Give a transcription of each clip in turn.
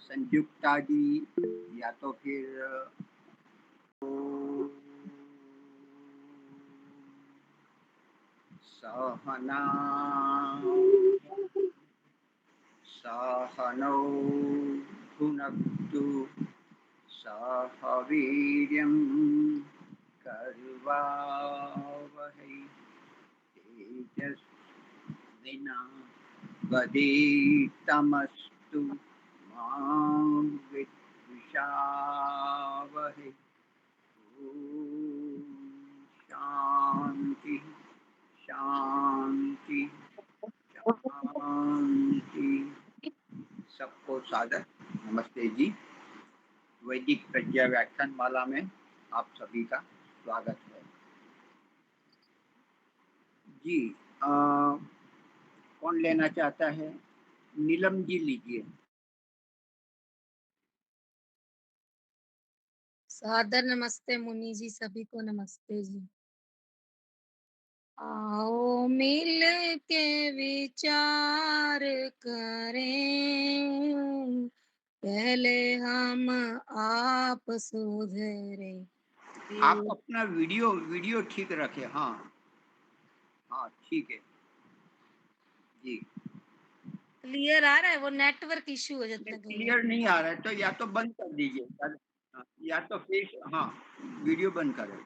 संयुक्ता जी या तो फिर सहना सहनौ भुनक्तु सह वीर्यं कर्वावहै तेजस्विनावधीतमस्तु मा विद्विषावहै। ओम शांति शांति शांति। सबको सादर नमस्ते जी। वैदिक प्रज्ञा व्याख्यान माला में आप सभी का स्वागत है जी। कौन लेना चाहता है? नीलम जी लीजिए। सादर नमस्ते मुनि जी, सभी को नमस्ते जी। आओ मिल के विचार करें, पहले हम आप सुधरे। आप अपना वीडियो ठीक रखे। हाँ हाँ ठीक है जी। क्लियर आ रहा है? वो नेटवर्क इश्यू हो जाता है कई बार। क्लियर नहीं आ रहा है तो या तो बंद कर दीजिए या तो फिर हाँ वीडियो बंद करें।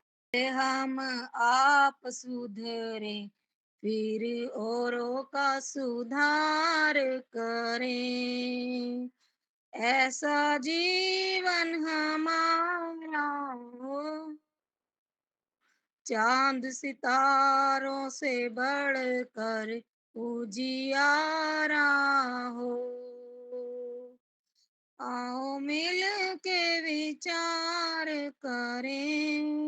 हम आप सुधरे, फिर औरों का सुधार करें। ऐसा जीवन हमारा हो, चांद सितारों से बढ़कर उजियारा हो। आओ मिल के विचार करें,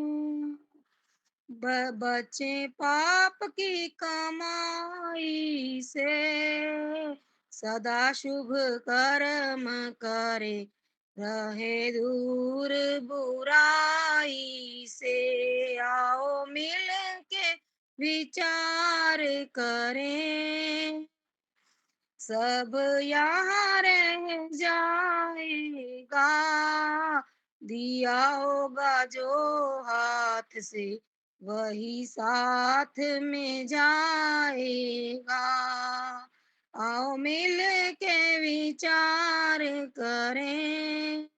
बचे पाप की कमाई से, सदा शुभ कर्म करे, रहे दूर बुराई से। आओ मिल के विचार करें, सब यहाँ रह जाएगा, दिया होगा जो हाथ से, वही साथ में जाएगा। आओ मिल के विचार करें,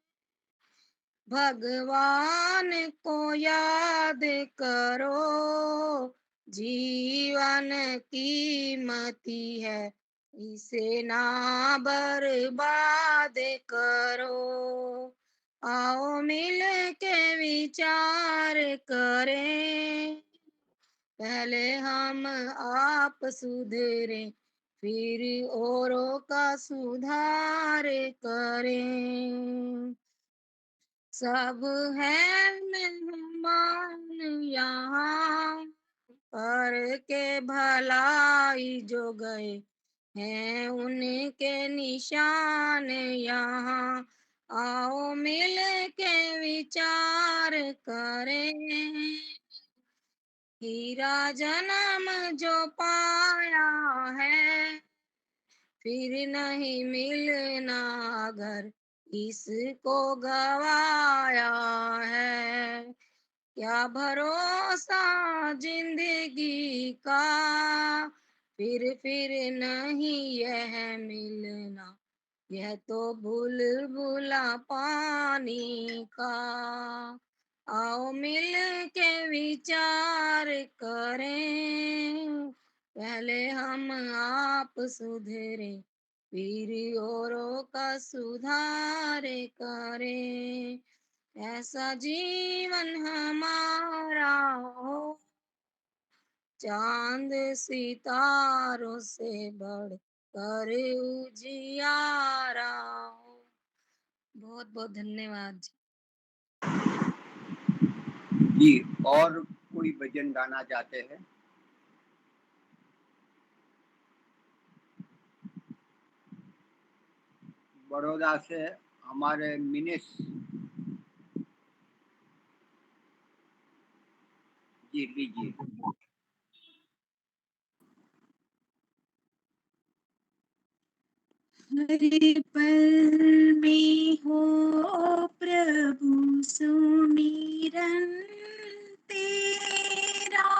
भगवान को याद करो, जीवन कीमती है, इसे ना बर्बाद करो। आओ मिल के विचार करें, पहले हम आप सुधरे, फिर औरों का सुधार करें। सब है मेहमान यहाँ, पर के भलाई जो गए हैं उनके निशान यहाँ। आओ मिल के विचार करें, हीरा जन्म जो पाया है, फिर नहीं मिलना अगर इसको गवाया है। क्या भरोसा जिंदगी का, फिर नहीं यह मिलना, यह तो बुलबुला पानी का। आओ मिल के विचार करें, पहले हम आप सुधरे, फिर औरों का सुधार करें। ऐसा जीवन हमारा हो, चांद सितारों से बढ़कर उजियारा हो। बहुत बहुत धन्यवाद जी। जी और कोई भजन गाना चाहते हैं? बड़ौदा से हमारे मिनेश जी लीजिए। हर पल में हो प्रभु सुमिरन तेरा,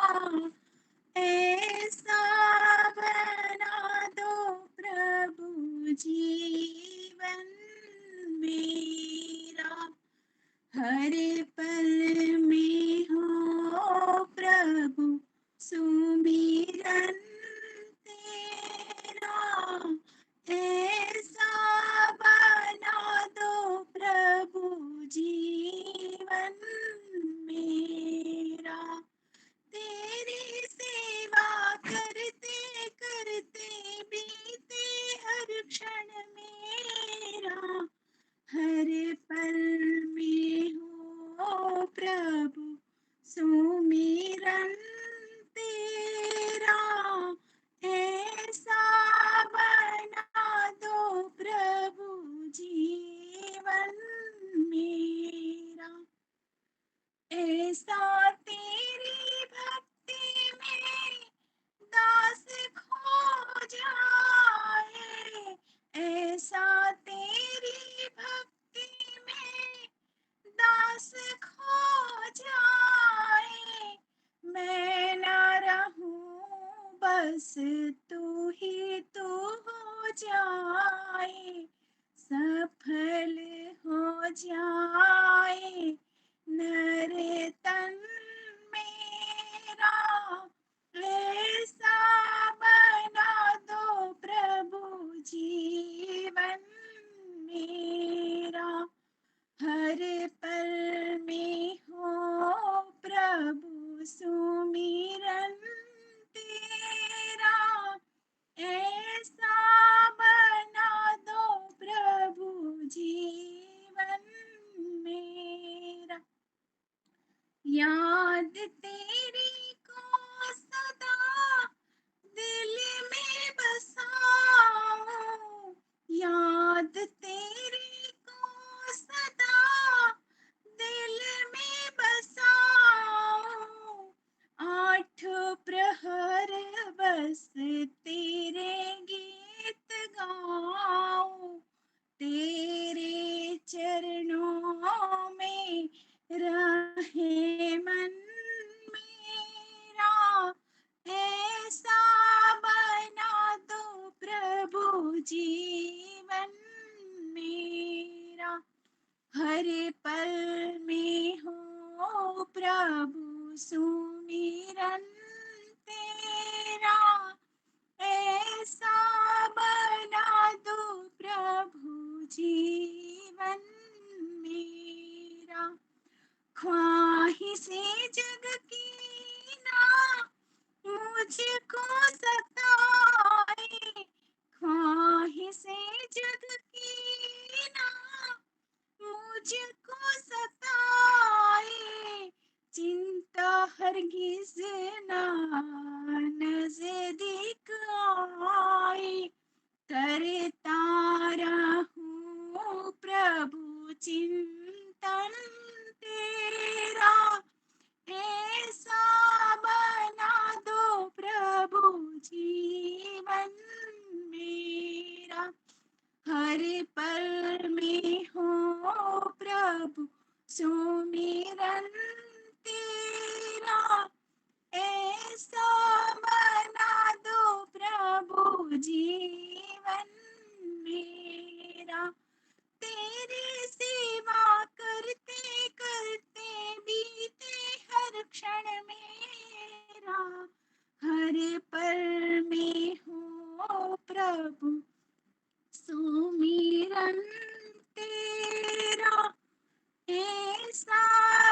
ऐसा बना दो प्रभु जीवन मेरा। हर पल में हो प्रभु सुमिरन तेरा, ऐसा बना दो प्रभु जीवन मेरा। तेरी सेवा करते करते बीते हर क्षण मेरा। हर पल में हो प्रभु सुमिरन तेरा, ऐसा बना दो प्रभु जीवन मेरा। ऐसा तेरी भक्ति में दास खो जाए, ऐसा तेरी भक्ति में दास खो जाए। मैं ना रहूं बस तू ही तू हो जाए, सफल हो जाए नर तन मेरा। ऐसा बना दो प्रभु जीवन मेरा। हर पल में हो प्रभु सुमिरन तेरा, ऐसा बना दो प्रभु जीवन मेरा। याद तेरी को सदा दिल में बसाऊं, याद तेरी को सदा दिल में बसाऊं। आठ प्रहर बस तेरे गीत गाऊं, तेरे चरणों में रहे मन मेरा। ऐसा बना दो प्रभु जीवन मेरा। हर पल में हो प्रभु सुमिरन तेरा, ऐसा बना दो प्रभु जीवन मेरा। ख्वाहिशें जग की ना मुझको सताए, ख्वाहिशें जग की ना मुझको सताए। चिंता हरगिज ना नजदीक आए, करता रहूं प्रभु चिंतन तेरा। ऐसा बना दो प्रभु जीवन मेरा। हर पल में हो प्रभु सुमिरन तेरा, ऐसा बना दो प्रभु जीवन मेरा। तेरी सेवा करते करते बीते हर क्षण मेरा। हर पल में हो प्रभु सुमिरन तेरा, ऐसा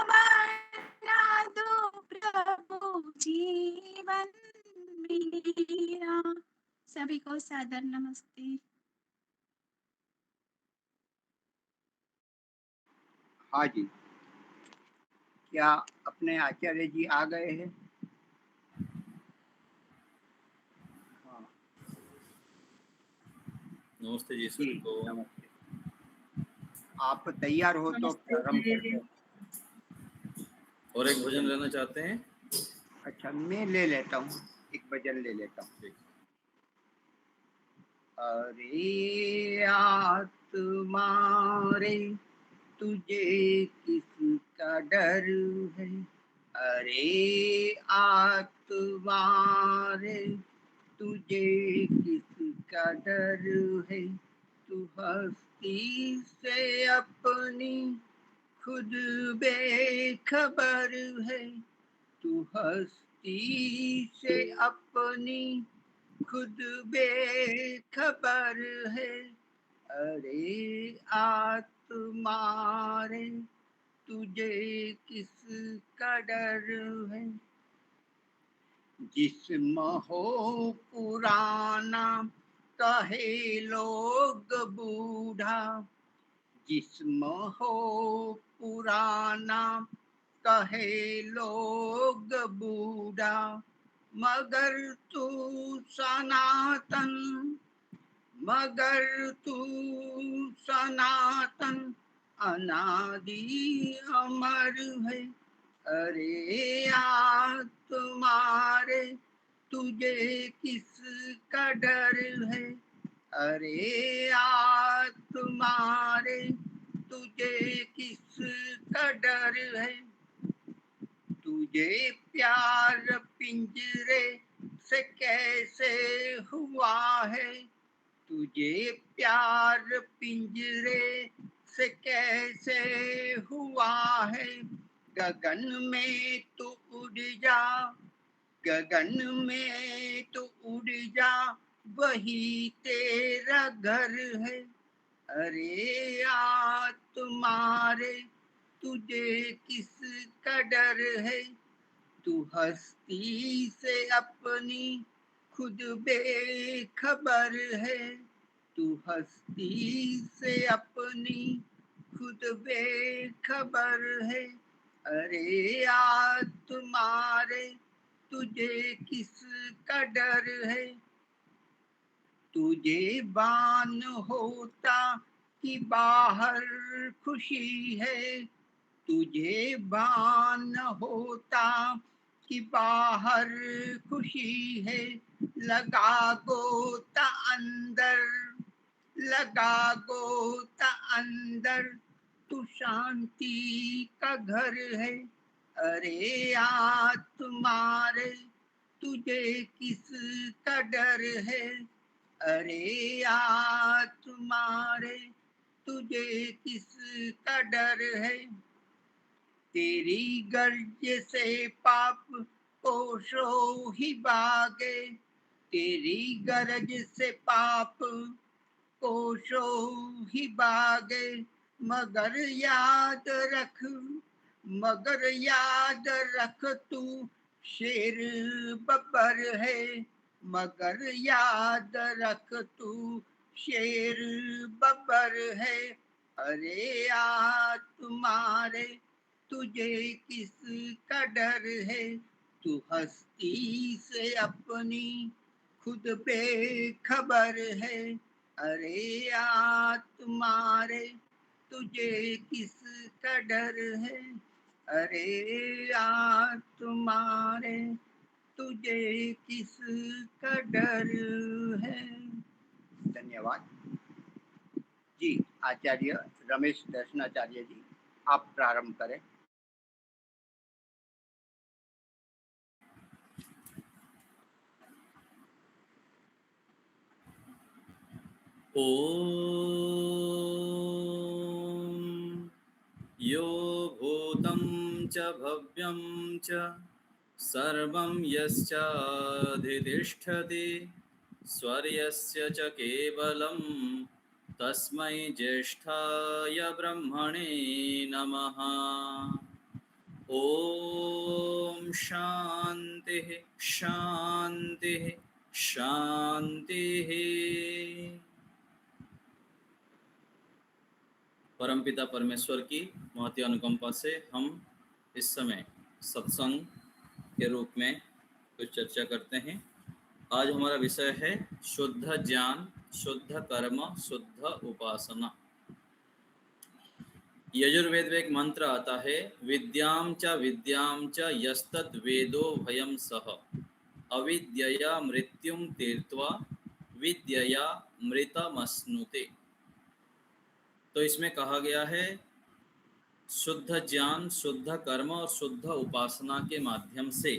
बना दो प्रभु जीवन मेरा। सभी को सादर नमस्ते। हाँ जी, क्या अपने आचार्य जी आ गए हैं? हाँ नमस्ते जी सभी को। नमस्ते। आप तैयार हो तो प्रारंभ करते हैं। और एक भजन लेना चाहते हैं? अच्छा, मैं ले लेता हूँ, एक भजन ले लेता हूँ। अरे आत्मा रे तुझे किसका डर है, अरे आत्मा रे तुझे किसका डर है, तू हस्ती से अपनी खुद बेखबर है, तू हस्ती से अपनी खुद बेखबर है, अरे आत्मा रे तुझे किसका डर है। जिस्म हो पुराना कहे लोग बूढ़ा, जिस्म हो पुराना कहे लोग बूढ़ा, मगर तू सनातन, मगर तू सनातन अनादि अमर है, अरे आत्मा रे तुझे किसका डर है, अरे आत्मा रे तुझे किसका डर है, तुझे प्यार पिंजरे से कैसे हुआ है, तुझे प्यार पिंजरे से कैसे हुआ है, गगन में तू उड़ जा, गगन में तू उड़ जा वही तेरा घर है, अरे आत्मा रे तुझे किसका डर है, तू हस्ती से अपनी खुद बेखबर है, तू हस्ती से अपनी खुद बेखबर है, अरे आत्मा रे तुझे किसका डर है, तुझे बान होता कि बाहर खुशी है, तुझे बान होता कि बाहर खुशी है, लगा गोता अंदर, लगा गोता अंदर तू शांति का घर है, अरे आत्मा रे तुझे किसका डर है, अरे आत्मा रे तुझे किसका डर है, तेरी गर्ज से पाप कोशो ही भागे, तेरी गरज से पाप कोशो ही भागे, मगर याद रख, मगर याद रख तू शेर बब्बर है, मगर याद रख तू शेर बब्बर है, अरे आत्मा रे तुझे किसका डर है, तू हस्ती से अपनी खुद बेखबर है, अरे आत्मा रे तुझे किसका डर है, अरे आत्मा रे तुझे किसका डर है। धन्यवाद जी। आचार्य रमेश दर्शनाचार्य जी, आप प्रारंभ करें। ॐ यो भूतं च भव्यं च सर्वं यश्चाधितिष्ठति स्वर्यस्य च केवलं तस्मै ज्येष्ठाय ब्रह्मणे नमः। ॐ शान्तिः शान्तिः शान्तिः। परमपिता परमेश्वर की महती अनुकंपा से हम इस समय सत्संग के रूप में कुछ चर्चा करते हैं। आज हमारा विषय है शुद्ध ज्ञान, शुद्ध कर्म, शुद्ध उपासना। यजुर्वेद में एक मंत्र आता है, विद्यां च यस्तद् वेदो भयं सह अविद्यया मृत्युं तीर्त्वा विद्यया मृतमश्नुते। तो इसमें कहा गया है शुद्ध ज्ञान, शुद्ध कर्म और शुद्ध उपासना के माध्यम से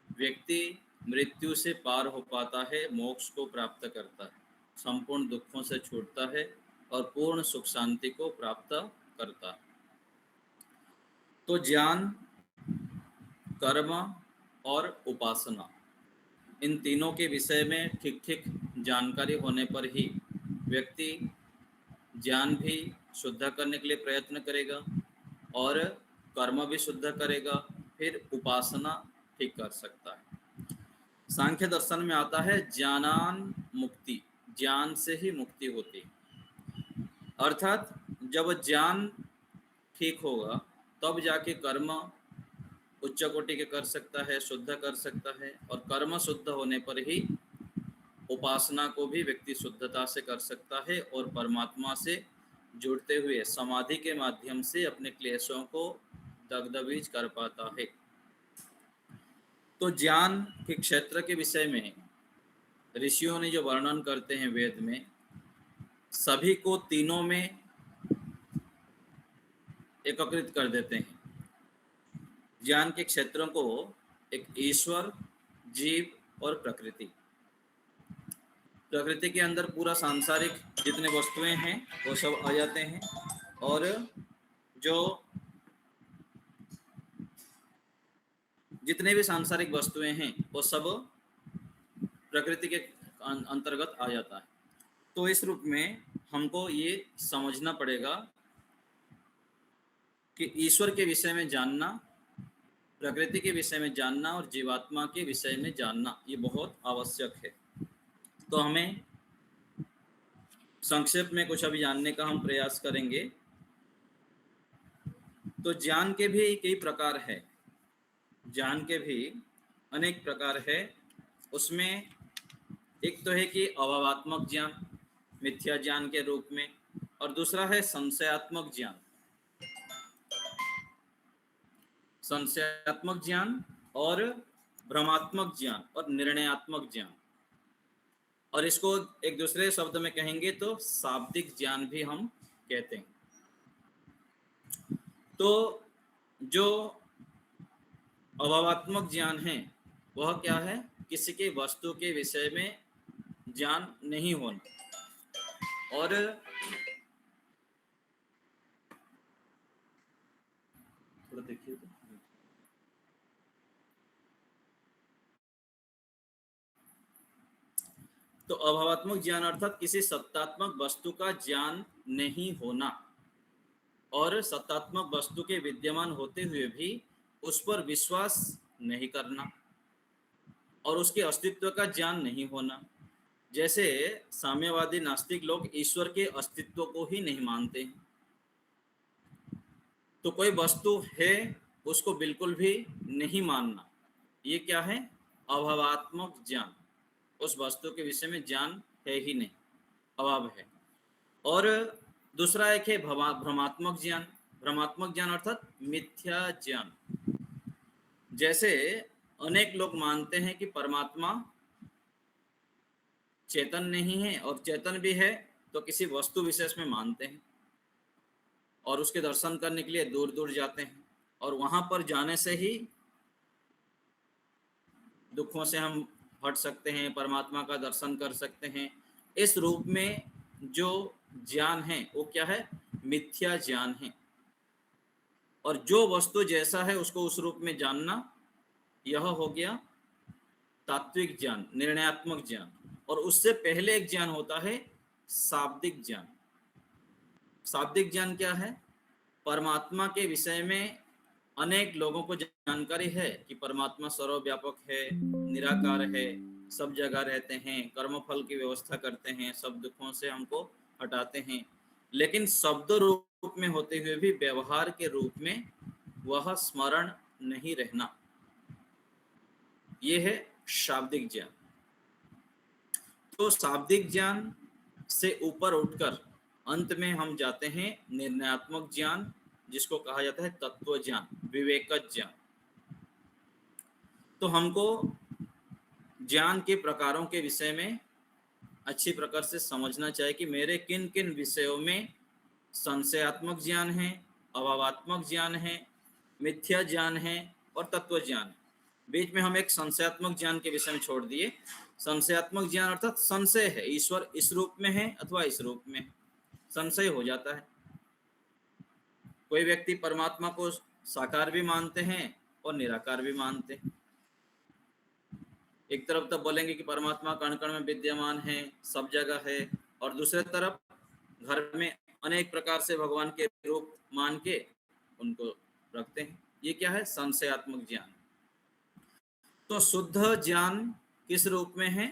व्यक्ति मृत्यु से पार हो पाता है, मोक्ष को प्राप्त करता है, संपूर्ण दुखों से छूटता है और पूर्ण सुख शांति को प्राप्त करता है। तो ज्ञान, कर्म और उपासना, इन तीनों के विषय में ठीक ठीक जानकारी होने पर ही व्यक्ति ज्ञान भी शुद्ध करने के लिए प्रयत्न करेगा और कर्म भी शुद्ध करेगा, फिर उपासना ठीक कर सकता है। सांख्य दर्शन में आता है ज्ञानान मुक्ति, ज्ञान से ही मुक्ति होती है। अर्थात जब ज्ञान ठीक होगा तब जाके कर्म उच्च कोटि के कर सकता है, शुद्ध कर सकता है, और कर्म शुद्ध होने पर ही उपासना को भी व्यक्ति शुद्धता से कर सकता है और परमात्मा से जुड़ते हुए समाधि के माध्यम से अपने क्लेशों को दग्धबीज कर पाता है। तो ज्ञान के क्षेत्र के विषय में ऋषियों ने जो वर्णन करते हैं वेद में, सभी को तीनों में एकत्रित कर देते हैं। ज्ञान के क्षेत्रों को एक ईश्वर, जीव और प्रकृति, प्रकृति के अंदर पूरा सांसारिक जितने वस्तुएं हैं वो सब आ जाते हैं, और जो जितने भी सांसारिक वस्तुएं हैं वो सब प्रकृति के अंतर्गत आ जाता है। तो इस रूप में हमको ये समझना पड़ेगा कि ईश्वर के विषय में जानना, प्रकृति के विषय में जानना और जीवात्मा के विषय में जानना ये बहुत आवश्यक है। तो हमें संक्षेप में कुछ अभी जानने का हम प्रयास करेंगे। तो ज्ञान के भी कई प्रकार है, ज्ञान के भी अनेक प्रकार है। उसमें एक तो है कि अभावात्मक ज्ञान, मिथ्या ज्ञान के रूप में, और दूसरा है संशयात्मक ज्ञान, संशयात्मक ज्ञान और भ्रमात्मक ज्ञान और निर्णयात्मक ज्ञान, और इसको एक दूसरे शब्द में कहेंगे तो शाब्दिक ज्ञान भी हम कहते हैं। तो जो अभावात्मक ज्ञान है वह क्या है? किसी के वस्तु के विषय में ज्ञान नहीं होना। और थोड़ा देखिए तो अभावात्मक ज्ञान अर्थात किसी सत्तात्मक वस्तु का ज्ञान नहीं होना और सत्तात्मक वस्तु के विद्यमान होते हुए भी उस पर विश्वास नहीं करना और उसके अस्तित्व का ज्ञान नहीं होना। जैसे साम्यवादी नास्तिक लोग ईश्वर के अस्तित्व को ही नहीं मानते हैं। तो कोई वस्तु है उसको बिल्कुल भी नहीं मानना, ये क्या है? अभावात्मक ज्ञान। उस वस्तु के विषय में ज्ञान है ही नहीं, अभाव है। और दूसरा एक है भ्रमात्मक ज्ञान। भ्रमात्मक ज्ञान अर्थात मिथ्या ज्ञान। जैसे अनेक लोग मानते हैं कि परमात्मा चेतन नहीं है, और चेतन भी है तो किसी वस्तु विशेष में मानते हैं और उसके दर्शन करने के लिए दूर दूर जाते हैं, और वहां पर जाने से ही दुखों से हम हट सकते हैं, परमात्मा का दर्शन कर सकते हैं। इस रूप में जो ज्ञान है वो क्या है? मिथ्या ज्ञान है। और जो वस्तु जैसा है उसको उस रूप में जानना, यह हो गया तात्विक ज्ञान, निर्णयात्मक ज्ञान। और उससे पहले एक ज्ञान होता है शाब्दिक ज्ञान। शाब्दिक ज्ञान क्या है? परमात्मा के विषय में अनेक लोगों को जानकारी है कि परमात्मा सर्वव्यापक है, निराकार है, सब जगह रहते हैं, कर्मफल की व्यवस्था करते हैं, सब दुखों से हमको हटाते हैं, लेकिन शब्द रूप में होते हुए भी व्यवहार के रूप में वह स्मरण नहीं रहना, ये है शाब्दिक ज्ञान। तो शाब्दिक ज्ञान से ऊपर उठकर अंत में हम जाते हैं निर्णयात्मक ज्ञान, जिसको कहा जाता है तत्व ज्ञान, विवेक ज्ञान। तो हमको ज्ञान के प्रकारों के विषय में अच्छी प्रकार से समझना चाहिए कि मेरे किन किन विषयों में संशयात्मक ज्ञान है, अभावात्मक ज्ञान है, मिथ्या ज्ञान है और तत्व ज्ञान है। बीच में हम एक संशयात्मक ज्ञान के विषय में छोड़ दिए। संशयात्मक ज्ञान अर्थात संशय है, ईश्वर इस रूप में है अथवा इस रूप में, संशय हो जाता है। कोई व्यक्ति परमात्मा को साकार भी मानते हैं और निराकार भी मानते हैं। एक तरफ तो बोलेंगे कि परमात्मा कण कण में विद्यमान है, सब जगह है, और दूसरे तरफ घर में अनेक प्रकार से भगवान के रूप मान के उनको रखते हैं। ये क्या है? संशयात्मक ज्ञान। तो शुद्ध ज्ञान किस रूप में है?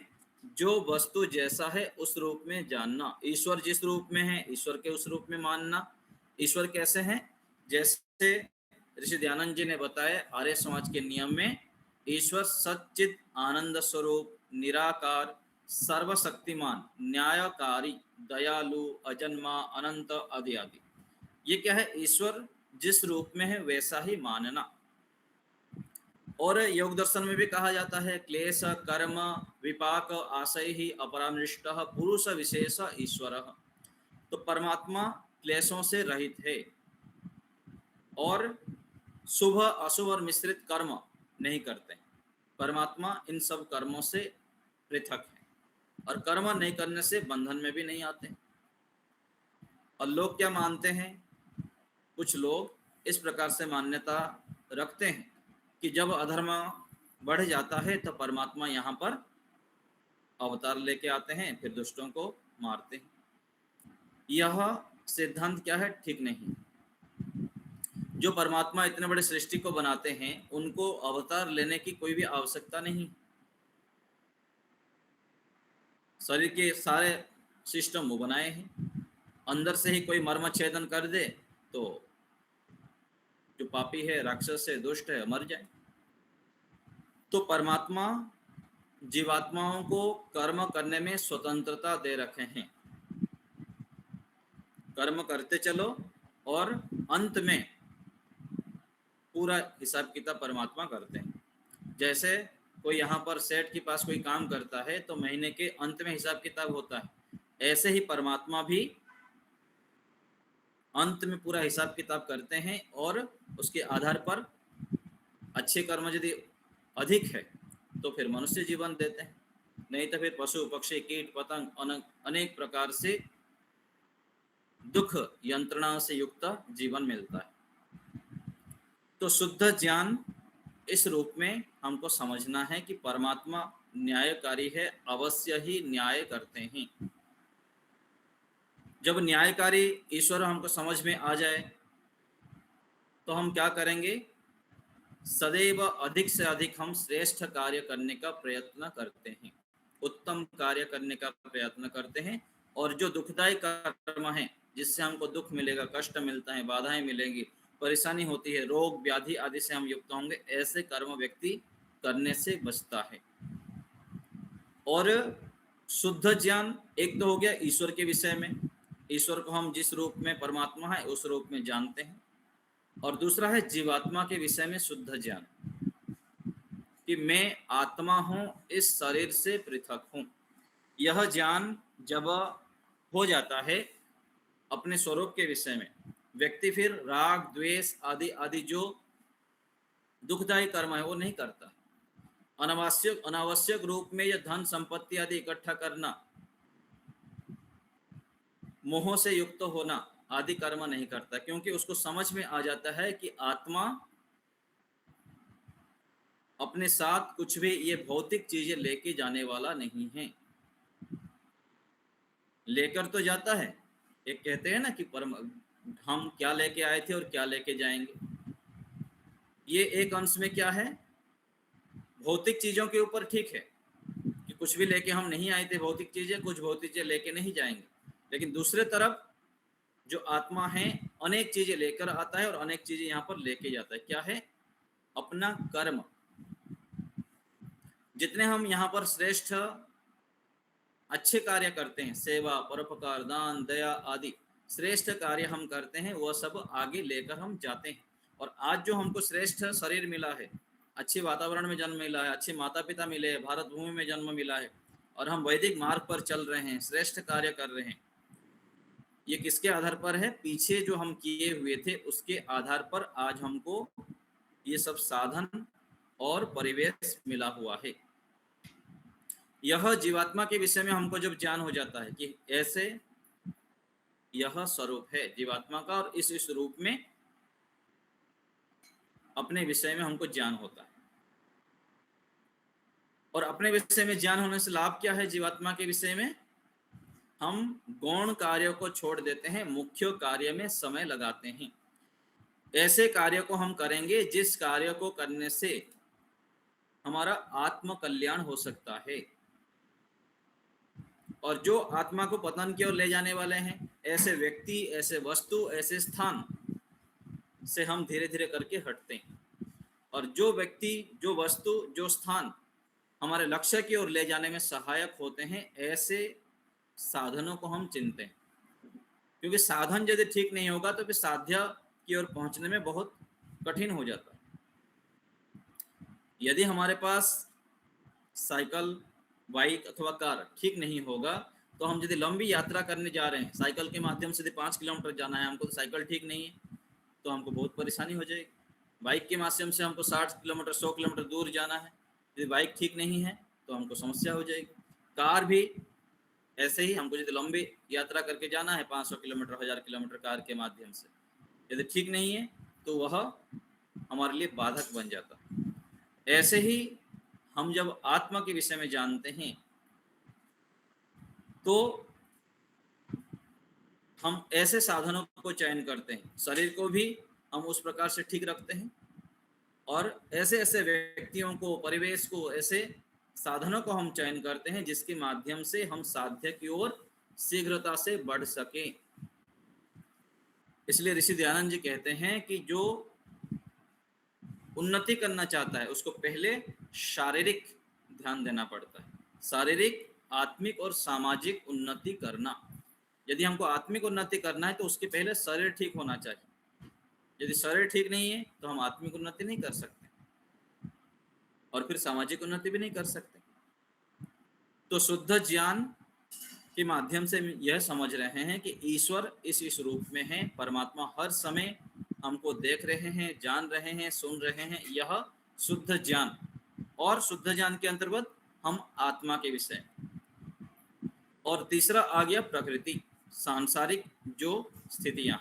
जो वस्तु जैसा है उस रूप में जानना। ईश्वर जिस रूप में है ईश्वर के उस रूप में मानना। ईश्वर कैसे हैं? जैसे ऋषि दयानंद जी ने बताया, आर्य समाज के नियम में ईश्वर सच्चित आनंद स्वरूप, निराकार, सर्वशक्तिमान, न्यायकारी, दयालु, अजन्मा, अनंत आदि आदि। ये क्या है? ईश्वर जिस रूप में है वैसा ही मानना। और योग दर्शन में भी कहा जाता है, क्लेश कर्म विपाक आशय ही अपरामृष्ट पुरुष विशेष ईश्वर। तो परमात्मा क्लेशों से रहित है और शुभ अशुभ और मिश्रित कर्म नहीं करते। परमात्मा इन सब कर्मों से पृथक है और कर्म नहीं करने से बंधन में भी नहीं आते। और लोग क्या मानते हैं? कुछ लोग इस प्रकार से मान्यता रखते हैं कि जब अधर्म बढ़ जाता है तो परमात्मा यहाँ पर अवतार लेके आते हैं, फिर दुष्टों को मारते हैं। यह सिद्धांत क्या है? ठीक नहीं। जो परमात्मा इतने बड़े सृष्टि को बनाते हैं उनको अवतार लेने की कोई भी आवश्यकता नहीं। शरीर के सारे सिस्टम वो बनाए हैं, अंदर से ही कोई मर्म छेदन कर दे तो जो पापी है, राक्षस है, दुष्ट है, मर जाए। तो परमात्मा जीवात्माओं को कर्म करने में स्वतंत्रता दे रखे हैं। कर्म करते चलो और अंत में पूरा हिसाब किताब परमात्मा करते हैं। जैसे कोई यहाँ पर सेठ के पास कोई काम करता है तो महीने के अंत में हिसाब किताब होता है, ऐसे ही परमात्मा भी अंत में पूरा हिसाब किताब करते हैं और उसके आधार पर अच्छे कर्म यदि अधिक है तो फिर मनुष्य जीवन देते हैं, नहीं तो फिर पशु पक्षी कीट पतंग अनेक प्रकार से दुख यंत्रणा से युक्त जीवन मिलता है। तो शुद्ध ज्ञान इस रूप में हमको समझना है कि परमात्मा न्यायकारी है, अवश्य ही न्याय करते हैं। जब न्यायकारी ईश्वर हमको समझ में आ जाए तो हम क्या करेंगे? सदैव अधिक से अधिक हम श्रेष्ठ कार्य करने का प्रयत्न करते हैं, उत्तम कार्य करने का प्रयत्न करते हैं। और जो दुखदायी कर्म है जिससे हमको दुख मिलेगा, कष्ट मिलता है, बाधाएं मिलेंगी, परेशानी होती है, रोग व्याधि आदि से हम युक्त होंगे, ऐसे कर्म व्यक्ति करने से बचता है। और शुद्ध ज्ञान एक तो हो गया ईश्वर के विषय में, ईश्वर को हम जिस रूप में परमात्मा है उस रूप में जानते हैं। और दूसरा है जीवात्मा के विषय में शुद्ध ज्ञान, कि मैं आत्मा हूं, इस शरीर से पृथक हूं। यह ज्ञान जब हो जाता है अपने स्वरूप के विषय में, व्यक्ति फिर राग द्वेष आदि आदि जो दुखदायी कर्म है वो नहीं करता। अनावश्यक रूप में यह धन संपत्ति आदि इकट्ठा करना, मोह से युक्त होना आदि कर्म नहीं करता, क्योंकि उसको समझ में आ जाता है कि आत्मा अपने साथ कुछ भी ये भौतिक चीजें लेके जाने वाला नहीं है। लेकर तो जाता है, एक कहते हैं ना कि हम क्या लेके आए थे और क्या लेके जाएंगे। ये एक अंश में क्या है, भौतिक चीजों के ऊपर ठीक है कि कुछ भी लेके हम नहीं आए थे भौतिक चीजें, कुछ भौतिक चीजें लेके नहीं जाएंगे। लेकिन दूसरे तरफ जो आत्मा है अनेक चीजें लेकर आता है और अनेक चीजें यहाँ पर लेके जाता है। क्या है? अपना कर्म। जितने हम यहाँ पर श्रेष्ठ अच्छे कार्य करते हैं, सेवा, परोपकार, दान, दया आदि श्रेष्ठ कार्य हम करते हैं, वह सब आगे लेकर हम जाते हैं। और आज जो हमको श्रेष्ठ शरीर मिला है, अच्छे वातावरण में जन्म मिला है, अच्छे माता पिता मिले हैं, भारत भूमि में जन्म मिला है, और हम वैदिक मार्ग पर चल रहे हैं, श्रेष्ठ कार्य कर रहे हैं, ये किसके आधार पर है? पीछे जो हम किए हुए थे उसके आधार पर आज हमको ये सब साधन और परिवेश मिला हुआ है। यह जीवात्मा के विषय में हमको जब ज्ञान हो जाता है कि ऐसे यह स्वरूप है जीवात्मा का, और इस रूप में अपने विषय में हमको ज्ञान होता है। और अपने विषय में ज्ञान होने से लाभ क्या है? जीवात्मा के विषय में हम गौण कार्यों को छोड़ देते हैं, मुख्य कार्य में समय लगाते हैं। ऐसे कार्य को हम करेंगे जिस कार्य को करने से हमारा आत्म कल्याण हो सकता है, और जो आत्मा को पतन की ओर ले जाने वाले हैं, ऐसे व्यक्ति, ऐसे वस्तु, ऐसे स्थान से हम धीरे धीरे करके हटते हैं। और जो व्यक्ति, जो वस्तु, जो स्थान हमारे लक्ष्य की ओर ले जाने में सहायक होते हैं, ऐसे साधनों को हम चुनते हैं। क्योंकि साधन यदि ठीक नहीं होगा तो फिर साध्य की ओर पहुंचने में बहुत कठिन हो जाता है। यदि हमारे पास साइकिल, बाइक अथवा कार ठीक नहीं होगा तो हम यदि लंबी यात्रा करने जा रहे हैं, साइकिल के माध्यम से यदि 5 किलोमीटर जाना है हमको, तो साइकिल ठीक नहीं है तो हमको बहुत परेशानी हो जाएगी। बाइक के माध्यम से हमको 60 किलोमीटर 100 किलोमीटर दूर जाना है, यदि बाइक ठीक नहीं है तो हमको समस्या हो जाएगी। कार भी ऐसे ही, हमको यदि लंबी यात्रा करके जाना है 500 किलोमीटर 1000 किलोमीटर कार के माध्यम से, यदि ठीक नहीं है तो वह हमारे लिए बाधक बन जाता है। ऐसे ही हम जब आत्मा के विषय में जानते हैं तो हम ऐसे साधनों को चयन करते हैं, शरीर को भी हम उस प्रकार से ठीक रखते हैं, और ऐसे ऐसे व्यक्तियों को, परिवेश को, ऐसे साधनों को हम चयन करते हैं जिसके माध्यम से हम साध्य की ओर शीघ्रता से बढ़ सके। इसलिए ऋषि दयानंद जी कहते हैं कि जो उन्नति करना चाहता है उसको पहले शारीरिक ध्यान देना पड़ता है, शारीरिक, आत्मिक और सामाजिक उन्नति करना। यदि हमको आत्मिक उन्नति करना है तो उसके पहले शरीर ठीक होना चाहिए। यदि शरीर ठीक नहीं है तो हम आत्मिक उन्नति नहीं कर सकते और फिर सामाजिक उन्नति भी नहीं कर सकते। तो शुद्ध ज्ञान के माध्यम से यह समझ रहे हैं कि ईश्वर इस रूप में है, परमात्मा हर समय हमको देख रहे हैं, जान रहे हैं, सुन रहे हैं, यह शुद्ध ज्ञान। और शुद्ध ज्ञान के अंतर्गत हम आत्मा के विषय, और तीसरा आ गया प्रकृति, सांसारिक जो स्थितियां,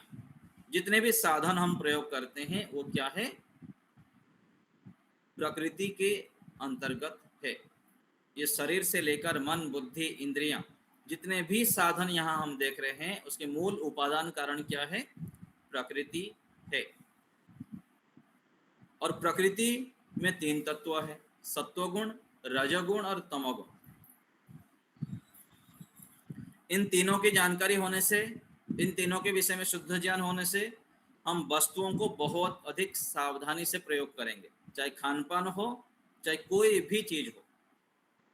जितने भी साधन हम प्रयोग करते हैं वो क्या है? प्रकृति के अंतर्गत है। ये शरीर से लेकर मन, बुद्धि, इंद्रियां, जितने भी साधन यहाँ हम देख रहे हैं उसके मूल उपादान कारण क्या है? प्रकृति है। और प्रकृति में 3 तत्व है, सत्वगुण, रजोगुण और तमोगुण। इन तीनों की जानकारी होने से, इन तीनों के विषय में शुद्ध ज्ञान होने से हम वस्तुओं को बहुत अधिक सावधानी से प्रयोग करेंगे, चाहे खान पान हो, चाहे कोई भी चीज हो।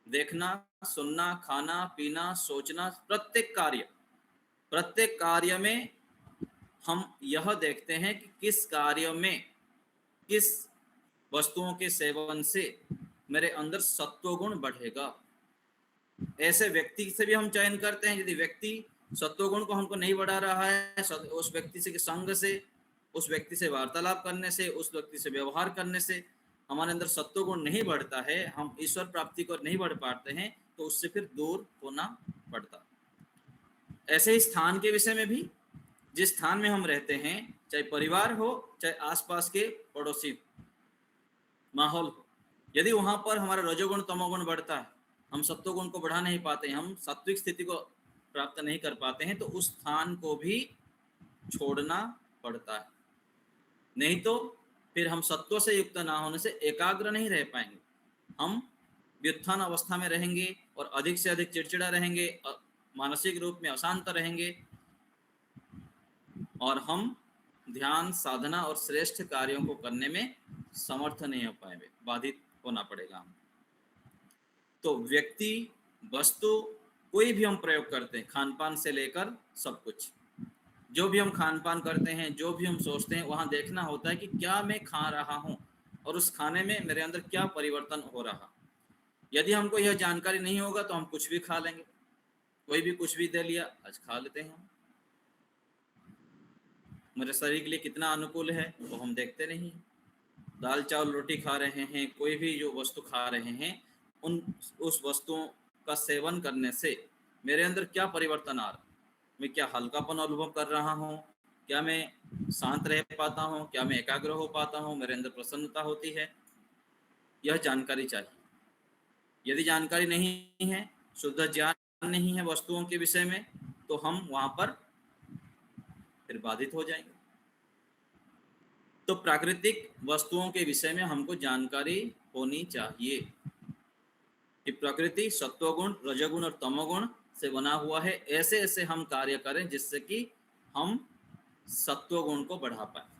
देखना, सुनना, खाना, पीना, सोचना, प्रत्येक कार्य में हम यह देखते हैं कि किस कार्य में, किस वस्तुओं के सेवन से मेरे अंदर सत्वगुण बढ़ेगा। ऐसे व्यक्ति से भी हम चयन करते हैं। यदि व्यक्ति सत्वगुण को हमको नहीं बढ़ा रहा है, उस व्यक्ति से संग से, उस व्यक्ति से वार्तालाप करने से, उस व्यक्ति से व्यवहार करने से हमारे अंदर सत्वगुण नहीं बढ़ता है, हम ईश्वर प्राप्ति को नहीं बढ़ पाते हैं, तो उससे फिर दूर होना पड़ता। ऐसे ही स्थान के विषय में भी, जिस स्थान में हम रहते हैं, चाहे परिवार हो, चाहे आसपास के पड़ोसी माहौल हो, यदि वहां पर हमारा रजोगुण तमोगुण बढ़ता है, हम सत्वगुण को बढ़ा नहीं पाते हैं, हम सात्विक स्थिति को प्राप्त नहीं कर पाते हैं, तो उस स्थान को भी छोड़ना पड़ता है। नहीं तो फिर हम सत्व से युक्त ना होने से एकाग्र नहीं रह पाएंगे, हम व्युत्थान अवस्था में रहेंगे और अधिक से अधिक चिड़चिड़ा रहेंगे, मानसिक रूप में अशांत रहेंगे, और हम ध्यान, साधना और श्रेष्ठ कार्यों को करने में समर्थ नहीं हो पाएंगे, बाधित होना पड़ेगा हम। तो व्यक्ति, वस्तु, कोई भी हम प्रयोग करते हैं, खान पान से लेकर सब कुछ, जो भी हम खान पान करते हैं, जो भी हम सोचते हैं, वहाँ देखना होता है कि क्या मैं खा रहा हूँ और उस खाने में मेरे अंदर क्या परिवर्तन हो रहा। यदि हमको यह जानकारी नहीं होगा तो हम कुछ भी खा लेंगे, कोई भी कुछ भी दे लिया, आज खा लेते हैं हम। मेरे शरीर के लिए कितना अनुकूल है वो हम देखते नहीं। दाल चावल रोटी खा रहे हैं, कोई भी जो वस्तु खा रहे हैं, उस वस्तुओं का सेवन करने से मेरे अंदर क्या परिवर्तन आ रहा है? मैं क्या हल्कापन अनुभव कर रहा हूँ? क्या मैं शांत रह पाता हूँ? क्या मैं एकाग्र हो पाता हूँ? मेरे अंदर प्रसन्नता होती है? यह जानकारी चाहिए। यदि जानकारी नहीं है, शुद्ध ज्ञान नहीं है वस्तुओं के विषय में, तो हम वहाँ पर फिर बाधित हो जाएंगे। तो प्राकृतिक वस्तुओं के विषय में हमको जानकारी होनी चाहिए कि प्रकृति सत्वगुण, रजोगुण और तमोगुण से बना हुआ है। ऐसे ऐसे हम कार्य करें जिससे कि हम सत्वगुण को बढ़ा पाए।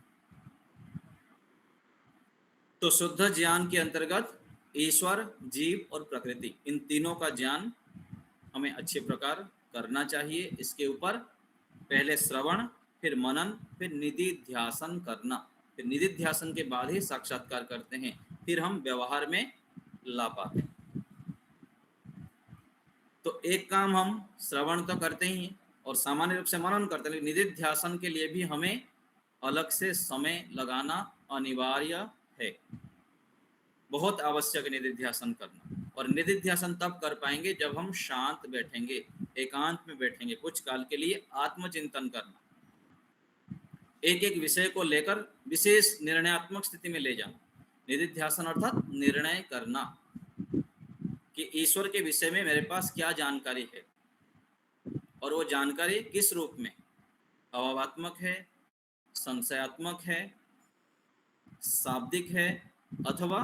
तो शुद्ध ज्ञान के अंतर्गत ईश्वर, जीव और प्रकृति, इन तीनों का ज्ञान हमें अच्छे प्रकार करना चाहिए। इसके ऊपर पहले श्रवण, फिर मनन, फिर निधिध्यासन करना, फिर निधिध्यासन के बाद ही साक्षात्कार करते हैं, फिर हम व्यवहार में ला पाते हैं। तो एक काम हम श्रवण तो करते ही और सामान्य रूप से मनन करते हैं, लेकिन निधिध्यासन के लिए भी हमें अलग से समय लगाना अनिवार्य है। बहुत आवश्यक है निधिध्यासन करना, और निधिध्यासन तब कर पाएंगे जब हम शांत बैठेंगे, एकांत में बैठेंगे, कुछ काल के लिए आत्मचिंतन करना, एक एक विषय को लेकर विशेष निर्णयात्मक स्थिति में ले जाना। निधिध्यासन अर्थात निर्णय करना कि ईश्वर के विषय में मेरे पास क्या जानकारी है, और वो जानकारी किस रूप में, अभावात्मक है, संशयात्मक है, शाब्दिक है अथवा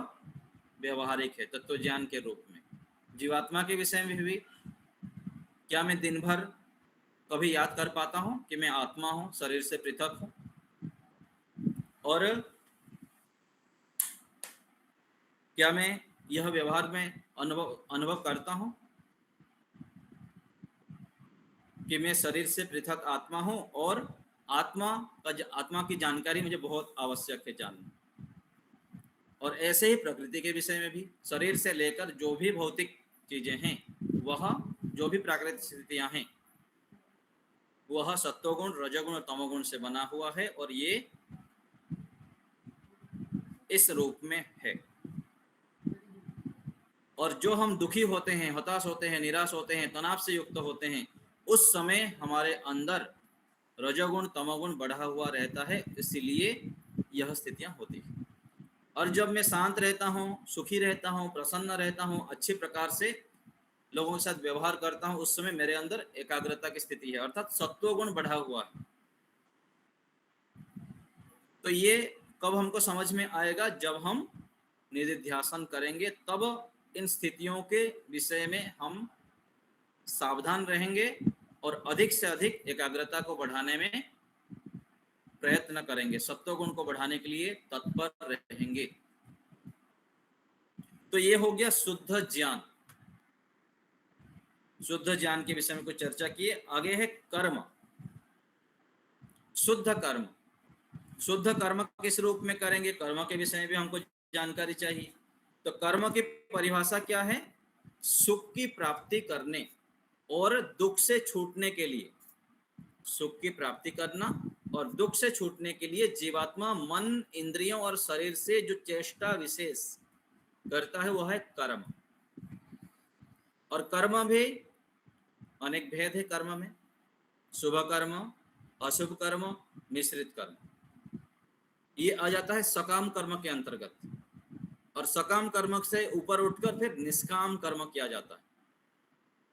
व्यवहारिक है, तत्व ज्ञान के रूप में। जीवात्मा के विषय में भी क्या मैं दिन भर कभी याद कर पाता हूं कि मैं आत्मा हूं, शरीर से पृथक हूं, और क्या मैं यह व्यवहार में अनुभव करता हूं कि मैं शरीर से पृथक आत्मा हूं, और आत्मा की जानकारी मुझे बहुत आवश्यक है जानना। और ऐसे ही प्रकृति के विषय में भी, शरीर से लेकर जो भी भौतिक चीजें हैं, वह जो भी प्राकृतिक स्थितियां हैं, वह सत्वगुण, रजोगुण और तमोगुण से बना हुआ है, और ये इस रूप में है। और जो हम दुखी होते हैं, हताश होते हैं, निराश होते हैं, तनाव से युक्त होते हैं, उस समय हमारे अंदर रजोगुण, तमोगुण बढ़ा हुआ रहता है, इसलिए यह स्थितियां होती हैं। और जब मैं शांत रहता हूँ, सुखी रहता हूँ, प्रसन्न रहता हूँ, अच्छे प्रकार से लोगों के साथ व्यवहार करता हूँ, उस समय मेरे अंदर एकाग्रता की स्थिति है, अर्थात सत्वगुण बढ़ा हुआ है। तो ये कब हमको समझ में आएगा? जब हम निधिध्यासन करेंगे, तब इन स्थितियों के विषय में हम सावधान रहेंगे और अधिक से अधिक एकाग्रता को बढ़ाने में प्रयत्न करेंगे, सत्वगुण को बढ़ाने के लिए तत्पर रहेंगे। तो ये हो गया शुद्ध ज्ञान। शुद्ध ज्ञान के विषय में कुछ चर्चा किए। आगे है कर्म, शुद्ध कर्म। शुद्ध कर्म किस रूप में करेंगे, कर्म के विषय में भी हमको जानकारी चाहिए। तो कर्म की परिभाषा क्या है? सुख की प्राप्ति करने और दुख से छूटने के लिए, सुख की प्राप्ति करना और दुख से छूटने के लिए जीवात्मा मन, इंद्रियों और शरीर से जो चेष्टा विशेष करता है वह है कर्म। और कर्म भी अनेक भेद है कर्म में, शुभ कर्म, अशुभ कर्म, मिश्रित कर्म। ये आ जाता है सकाम कर्म के अंतर्गत। और सकाम कर्म से ऊपर उठकर फिर निष्काम कर्म किया जाता है।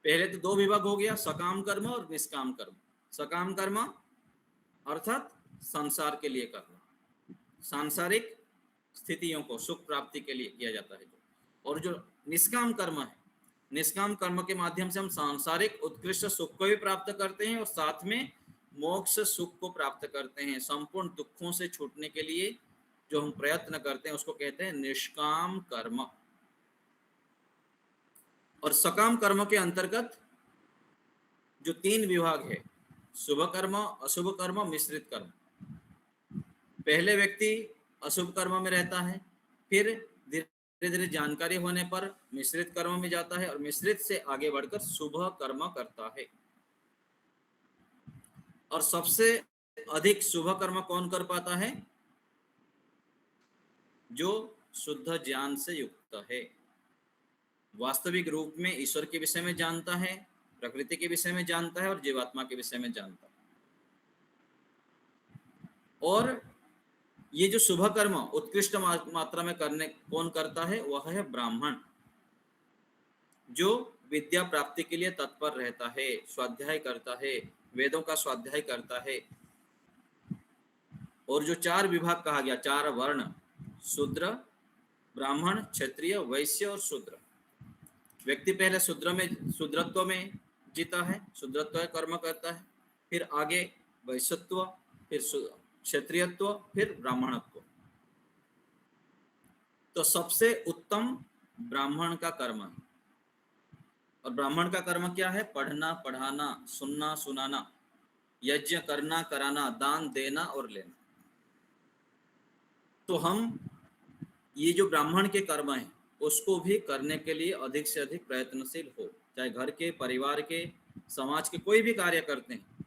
पहले तो दो विभाग हो गया, सकाम कर्म और निष्काम कर्म। सकाम कर्म अर्थात संसार के लिए करना, सांसारिक स्थितियों को सुख प्राप्ति के लिए किया जाता है। और जो निष्काम कर्म है, निष्काम कर्म के माध्यम से हम सांसारिक उत्कृष्ट सुख को भी प्राप्त करते हैं और साथ में मोक्ष सुख को प्राप्त करते हैं। संपूर्ण दुखों से छूटने के लिए जो हम प्रयत्न करते हैं उसको कहते हैं निष्काम कर्म। और सकाम कर्म के अंतर्गत जो तीन विभाग है, शुभ कर्म, अशुभ कर्म, मिश्रित कर्म। पहले व्यक्ति अशुभ कर्म में रहता है, फिर धीरे धीरे जानकारी होने पर मिश्रित कर्म में जाता है और मिश्रित से आगे बढ़कर शुभ कर्म करता है। और सबसे अधिक शुभ कर्म कौन कर पाता है? जो शुद्ध ज्ञान से युक्त है, वास्तविक रूप में ईश्वर के विषय में जानता है, प्रकृति के विषय में जानता है और जीवात्मा के विषय में जानता है। और ये जो शुभ कर्म उत्कृष्ट मात्रा में करने कौन करता है? वह है ब्राह्मण, जो विद्या प्राप्ति के लिए तत्पर रहता है, स्वाध्याय करता है, वेदों का स्वाध्याय करता है। और जो 4 विभाग कहा गया, 4 वर्ण, शूद्र, ब्राह्मण, क्षत्रिय, वैश्य और शूद्र। व्यक्ति पहले शूद्रत्व में जीता है, शूद्रत्व कर्म करता है, फिर आगे वैश्यत्व, फिर क्षत्रियत्व, फिर ब्राह्मणत्व। तो सबसे उत्तम ब्राह्मण का कर्म है। और ब्राह्मण का कर्म क्या है? पढ़ना, पढ़ाना, सुनना, सुनाना, यज्ञ करना, कराना, दान देना और लेना। तो हम ये जो ब्राह्मण के कर्म है उसको भी करने के लिए अधिक से अधिक प्रयत्नशील हो, चाहे घर के, परिवार के, समाज के कोई भी कार्य करते हैं।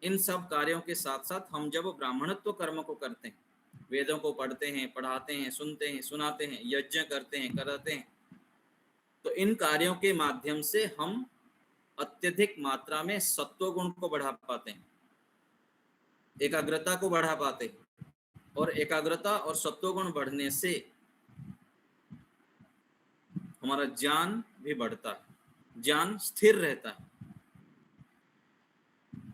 इन सब कार्यों के साथ साथ हम जब ब्राह्मणत्व कर्म को करते हैं, वेदों को पढ़ते हैं, पढ़ाते हैं, सुनते हैं, सुनाते हैं, यज्ञ करते हैं, कराते हैं, तो इन कार्यों के माध्यम से हम अत्यधिक मात्रा में सत्व गुण को बढ़ा पाते हैं, एकाग्रता को बढ़ा पाते हैं। और एकाग्रता और सत्व गुण बढ़ने से हमारा ज्ञान भी बढ़ता है, ज्ञान स्थिर रहता है।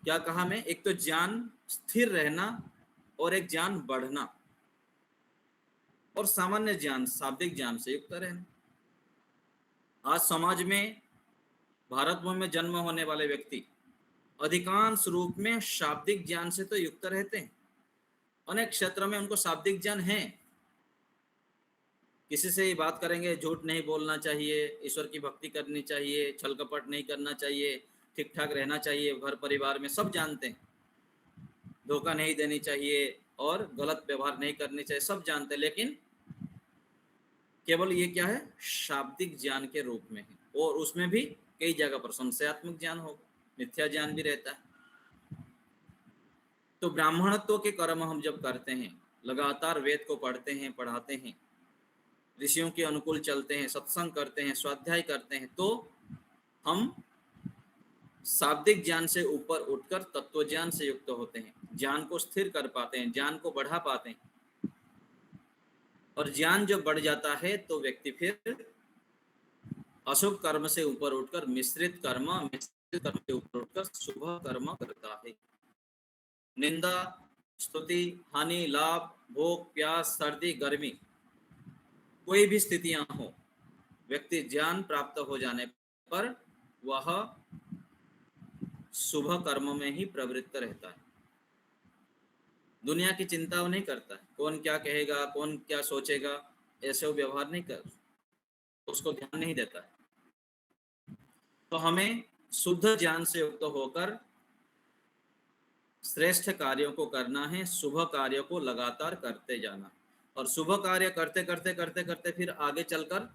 क्या कहा मैं? एक तो ज्ञान स्थिर रहना और एक ज्ञान बढ़ना, और सामान्य ज्ञान, शाब्दिक ज्ञान से युक्त रहना। आज समाज में, भारतभूमि में जन्म होने वाले व्यक्ति अधिकांश रूप में शाब्दिक ज्ञान से तो युक्त रहते हैं। अनेक क्षेत्र में उनको शाब्दिक ज्ञान है, किसी से ही बात करेंगे, झूठ नहीं बोलना चाहिए, ईश्वर की भक्ति करनी चाहिए, छल कपट नहीं करना चाहिए, ठीक ठाक रहना चाहिए, घर परिवार में सब जानते हैं, धोखा नहीं देनी चाहिए और गलत व्यवहार नहीं करनी चाहिए, सब जानते हैं। लेकिन केवल ये क्या है? शाब्दिक ज्ञान के रूप में है। और उसमें भी कई जगह पर संशयात्मक ज्ञान होगा, मिथ्या ज्ञान भी रहता है। तो ब्राह्मणत्व के कर्म हम जब करते हैं, लगातार वेद को पढ़ते हैं, पढ़ाते हैं, ऋषियों के अनुकूल चलते हैं, सत्संग करते हैं, स्वाध्याय करते हैं, तो हम शाब्दिक ज्ञान से ऊपर उठकर तत्व ज्ञान से युक्त होते हैं, ज्ञान को स्थिर कर पाते हैं, ज्ञान को बढ़ा पाते हैं। और ज्ञान जब बढ़ जाता है तो व्यक्ति फिर अशुभ कर्म से ऊपर उठकर मिश्रित कर्म से ऊपर उठकर शुभ कर्म करता है। निंदा, स्तुति, हानि, लाभ, भोग, प्यास, सर्दी, गर्मी, कोई भी स्थितियां हो, व्यक्ति ज्ञान प्राप्त हो जाने पर वह शुभ कर्म में ही प्रवृत्त रहता है। दुनिया की चिंता नहीं करता है, कौन क्या कहेगा, कौन क्या सोचेगा, ऐसे वो व्यवहार नहीं कर, उसको ध्यान नहीं देता है। तो हमें शुद्ध ज्ञान से युक्त होकर श्रेष्ठ कार्यों को करना है, शुभ कार्यों को लगातार करते जाना। और शुभ कार्य करते करते करते करते फिर आगे चलकर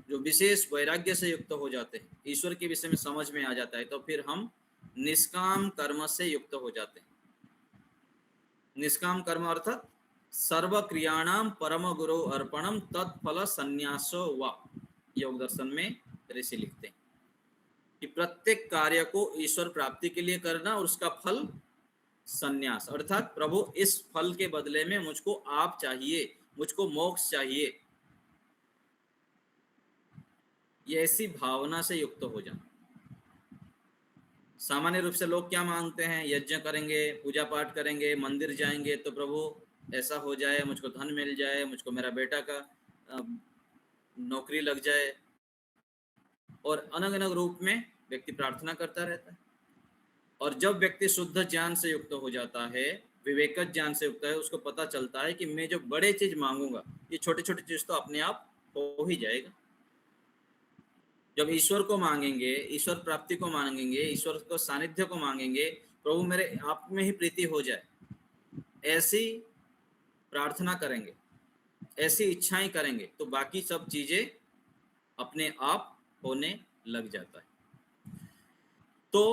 जो विशेष वैराग्य से युक्त हो जाते हैं, ईश्वर के विषय में समझ में आ जाता है, तो फिर हम निष्काम कर्म से युक्त हो जाते हैं। निष्काम कर्म अर्थात सर्व क्रियाणाम परम गुरु अर्पणम तत्फल संन्यासो वा, योग दर्शन में ऋषि लिखते हैं कि प्रत्येक कार्य को ईश्वर प्राप्ति के लिए करना और उसका फल संन्यास, अर्थात प्रभु इस फल के बदले में मुझको आप चाहिए, मुझको मोक्ष चाहिए, ये ऐसी भावना से युक्त हो जाना। सामान्य रूप से लोग क्या मांगते हैं? यज्ञ करेंगे, पूजा पाठ करेंगे, मंदिर जाएंगे तो प्रभु ऐसा हो जाए, मुझको धन मिल जाए, मुझको मेरा बेटा का नौकरी लग जाए, और अलग अलग रूप में व्यक्ति प्रार्थना करता रहता है। और जब व्यक्ति शुद्ध ज्ञान से युक्त हो जाता है, विवेकज ज्ञान से युक्त है, उसको पता चलता है कि मैं जो बड़े चीज मांगूंगा, ये छोटी छोटी चीज तो अपने आप हो ही जाएगा। जब ईश्वर को मांगेंगे, ईश्वर प्राप्ति को मांगेंगे, ईश्वर को सानिध्य को मांगेंगे, प्रभु मेरे आप में ही प्रीति हो जाए, ऐसी प्रार्थना करेंगे, ऐसी इच्छाएं करेंगे तो बाकी सब चीजें अपने आप होने लग जाता है। तो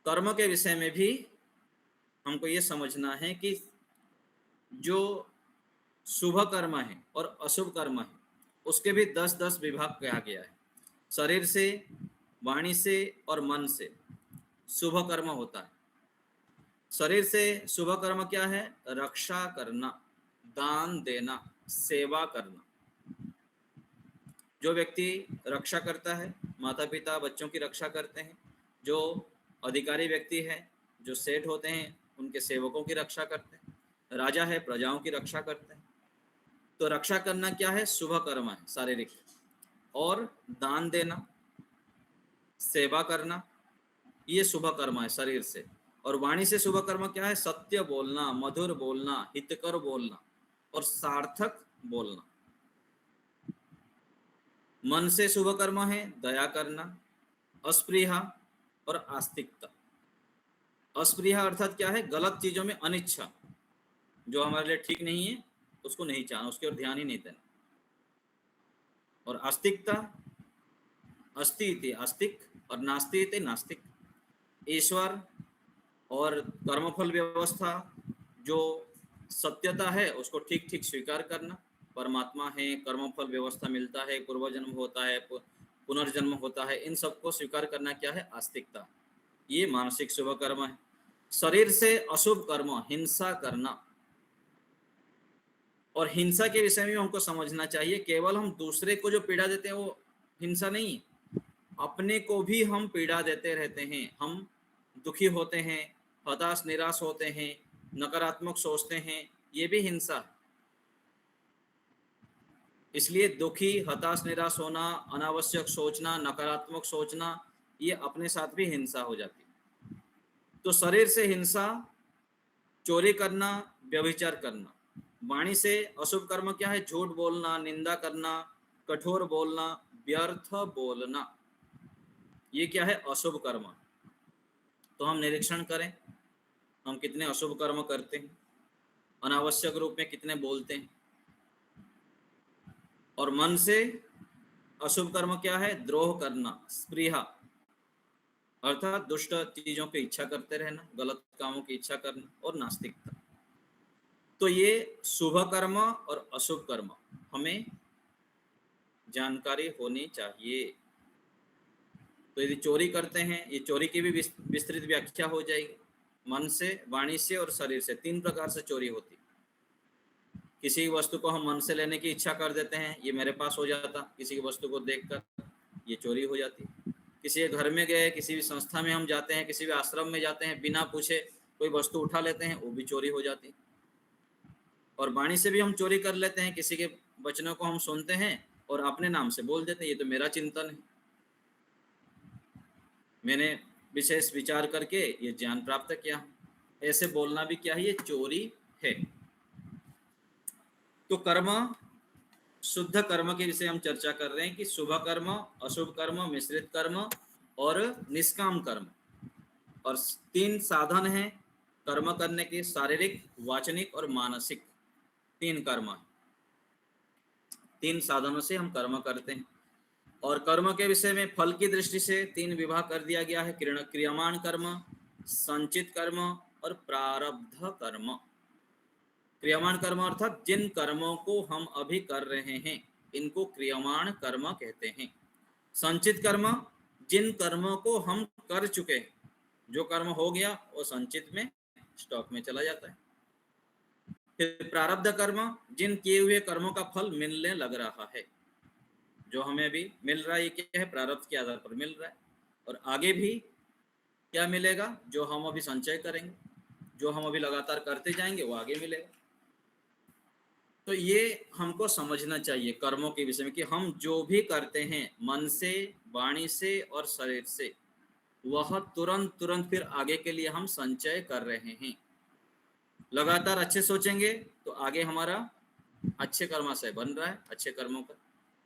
कर्म के विषय में भी हमको ये समझना है कि जो शुभ कर्म है और अशुभ कर्म है उसके भी 10-10 विभाग कहा गया है। शरीर से, वाणी से और मन से शुभ कर्म होता है। शरीर से शुभ कर्म क्या है? रक्षा करना, दान देना, सेवा करना। जो व्यक्ति रक्षा करता है, माता पिता बच्चों की रक्षा करते हैं, जो अधिकारी व्यक्ति है, जो सेठ होते हैं, उनके सेवकों की रक्षा करते हैं, राजा है, प्रजाओं की रक्षा करते हैं। तो रक्षा करना क्या है? शुभ कर्म है शारीरिक। और दान देना, सेवा करना, ये शुभ कर्म है शरीर से। और वाणी से शुभ कर्म क्या है? सत्य बोलना, मधुर बोलना, हितकर बोलना और सार्थक बोलना। मन से शुभ कर्म है दया करना, अस्पृहा और आस्तिकता। अस्पृहा अर्थात क्या है? गलत चीजों में अनिच्छा, जो हमारे लिए ठीक नहीं है उसको नहीं चाहना, उसके ओर ध्यान ही नहीं देना। और आस्तिकता, अस्ति इति आस्तिक और नास्ति इति नास्तिक। ईश्वर और कर्मफल व्यवस्था, जो सत्यता है उसको ठीक ठीक स्वीकार करना। परमात्मा है, कर्मफल व्यवस्था मिलता है, पूर्व जन्म होता है, पुनर्जन्म होता है, इन सबको स्वीकार करना क्या है? आस्तिकता। ये मानसिक शुभ कर्म है। शरीर से अशुभ कर्म, हिंसा करना। और हिंसा के विषय में हमको समझना चाहिए, केवल हम दूसरे को जो पीड़ा देते हैं वो हिंसा नहीं, अपने को भी हम पीड़ा देते रहते हैं। हम दुखी होते हैं, हताश निराश होते हैं, नकारात्मक सोचते हैं, ये भी हिंसा है। इसलिए दुखी, हताश निराश होना, अनावश्यक सोचना, नकारात्मक सोचना, ये अपने साथ भी हिंसा हो जाती है। तो शरीर से हिंसा, चोरी करना, व्यभिचार करना। वाणी से अशुभ कर्म क्या है? झूठ बोलना, निंदा करना, कठोर बोलना, व्यर्थ बोलना, ये क्या है? अशुभ कर्म। तो हम निरीक्षण करें, हम कितने अशुभ कर्म करते हैं, अनावश्यक रूप में कितने बोलते हैं। और मन से अशुभ कर्म क्या है? द्रोह करना, स्पृहा अर्थात दुष्ट चीजों की इच्छा करते रहना, गलत कामों की इच्छा करना, और नास्तिकता। तो ये शुभ कर्म और अशुभ कर्म हमें जानकारी होनी चाहिए। तो यदि चोरी करते हैं, ये चोरी की भी विस्तृत व्याख्या हो जाएगी। मन से, वाणी से और शरीर से 3 प्रकार से चोरी होती। किसी वस्तु को हम मन से लेने की इच्छा कर देते हैं, ये मेरे पास हो जाता, किसी की वस्तु को देखकर ये चोरी हो जाती। किसी के घर में गए, किसी भी संस्था में हम जाते हैं, किसी भी आश्रम में जाते हैं, बिना पूछे कोई वस्तु उठा लेते हैं, वो भी चोरी हो जाती। और वाणी से भी हम चोरी कर लेते हैं, किसी के वचनों को हम सुनते हैं और अपने नाम से बोल देते हैं, ये तो मेरा चिंतन है, मैंने विशेष विचार करके ये ज्ञान प्राप्त किया। ऐसे बोलना भी क्या है? ये चोरी है। तो कर्म, शुद्ध कर्म के विषय हम चर्चा कर रहे हैं कि शुभ कर्म, अशुभ कर्म, मिश्रित कर्म और निष्काम कर्म। और 3 साधन हैं कर्म करने के, शारीरिक, वाचनिक और मानसिक। 3 कर्म, 3 साधनों से हम कर्म करते हैं। और कर्म के विषय में फल की दृष्टि से 3 विभाग कर दिया गया है: क्रियमाण कर्म, संचित कर्म और प्रारब्ध कर्म। क्रियमाण कर्म अर्थात जिन कर्मों को हम अभी कर रहे हैं, इनको क्रियमाण कर्म कहते हैं। संचित कर्म, जिन कर्मों को हम कर चुके हैं, जो कर्म हो गया वो संचित में, स्टॉक में चला जाता है। फिर प्रारब्ध कर्म, जिन किए हुए कर्मों का फल मिलने लग रहा है, जो हमें अभी मिल रहा है, ये क्या है? प्रारब्ध के आधार पर मिल रहा है। और आगे भी क्या मिलेगा? जो हम अभी संचय करेंगे, जो हम अभी लगातार करते जाएंगे, वो आगे मिलेगा। तो ये हमको समझना चाहिए कर्मों के विषय में कि हम जो भी करते हैं मन से, वाणी से और शरीर से, वह तुरंत फिर आगे के लिए हम संचय कर रहे हैं। लगातार अच्छे सोचेंगे तो आगे हमारा अच्छे कर्माशय बन रहा है, अच्छे कर्मों का।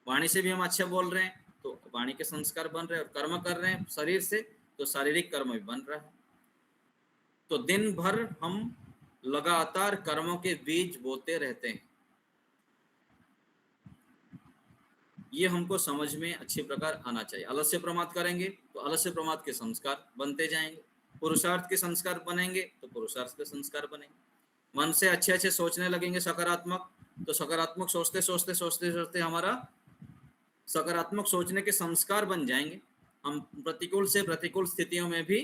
वाणी से भी हम अच्छे बोल रहे हैं तो वाणी के संस्कार बन रहे हैं, और कर्म कर रहे हैं शरीर से तो शारीरिक कर्म भी बन रहा है। तो दिन भर हम लगातार कर्मों के बीज बोते रहते हैं। ये हमको समझ में अच्छी प्रकार आना चाहिए। आलस्य प्रमाद करेंगे तो आलस्य प्रमाद के संस्कार बनते जाएंगे, पुरुषार्थ के संस्कार बनेंगे तो पुरुषार्थ के संस्कार बनेंगे। मन से अच्छे अच्छे सोचने लगेंगे सकारात्मक, तो सकारात्मक सोचते सोचते सोचते सोचते हमारा सकारात्मक सोचने के संस्कार बन जाएंगे। हम प्रतिकूल से प्रतिकूल स्थितियों में भी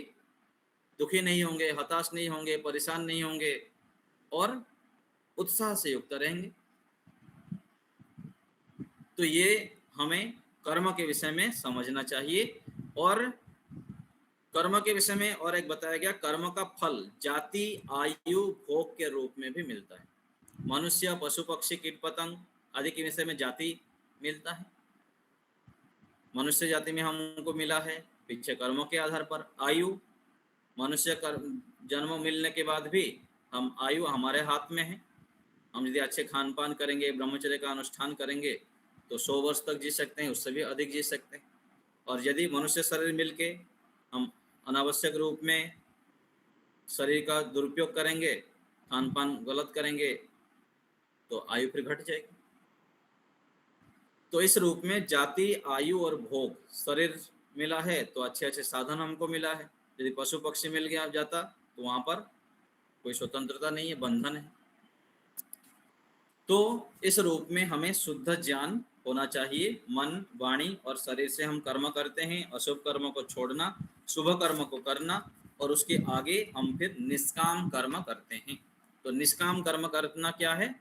दुखी नहीं होंगे, हताश नहीं होंगे, परेशान नहीं होंगे और उत्साह से युक्त रहेंगे। तो ये हमें कर्म के विषय में समझना चाहिए। और कर्म के विषय में और एक बताया गया, कर्म का फल जाति, आयु, भोग के रूप में भी मिलता है। मनुष्य, पशु पक्षी, कीट पतंग आदि के विषय में जाति मिलता है। मनुष्य जाति में हमको मिला है पीछे कर्मों के आधार पर। आयु, मनुष्य जन्म मिलने के बाद भी हम आयु हमारे हाथ में है। हम यदि अच्छे खान पान करेंगे, ब्रह्मचर्य का अनुष्ठान करेंगे तो 100 वर्ष तक जी सकते हैं, उससे भी अधिक जी सकते हैं। और यदि मनुष्य शरीर मिलके हम अनावश्यक रूप में शरीर का दुरुपयोग करेंगे, खान पान गलत करेंगे तो आयु फिर घट जाएगी। तो इस रूप में जाति, आयु और भोग, शरीर मिला है तो अच्छे अच्छे साधन हमको मिला है। यदि पशु पक्षी मिल गया जाता तो वहां पर कोई स्वतंत्रता नहीं है, बंधन है। तो इस रूप में हमें शुद्ध ज्ञान होना चाहिए। मन, वाणी और शरीर से हम कर्म करते हैं। अशुभ कर्म को छोड़ना, शुभ कर्म को करना और उसके आगे हम फिर निष्काम कर्म करते हैं। तो निष्काम कर्म करना क्या है?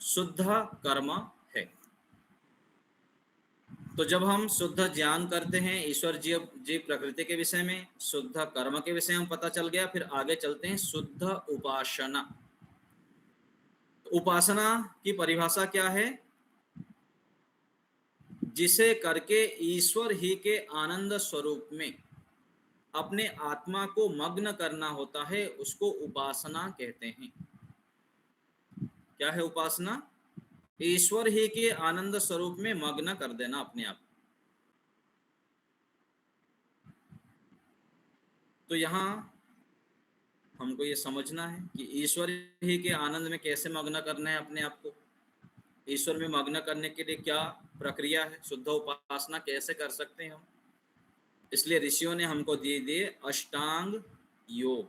शुद्ध कर्म है। तो जब हम शुद्ध ज्ञान करते हैं ईश्वर जीव प्रकृति के विषय में, शुद्ध कर्म के विषय में पता चल गया, फिर आगे चलते हैं शुद्ध उपासना। उपासना की परिभाषा क्या है? जिसे करके ईश्वर ही के आनंद स्वरूप में अपने आत्मा को मग्न करना होता है, उसको उपासना कहते हैं। क्या है उपासना? ईश्वर ही के आनंद स्वरूप में मग्न कर देना अपने आप। तो यहाँ हमको ये समझना है कि ईश्वर ही के आनंद में कैसे मग्न करना है अपने आप को। ईश्वर में मग्न करने के लिए क्या प्रक्रिया है, शुद्ध उपासना कैसे कर सकते हैं हम। इसलिए ऋषियों ने हमको दिए अष्टांग योग।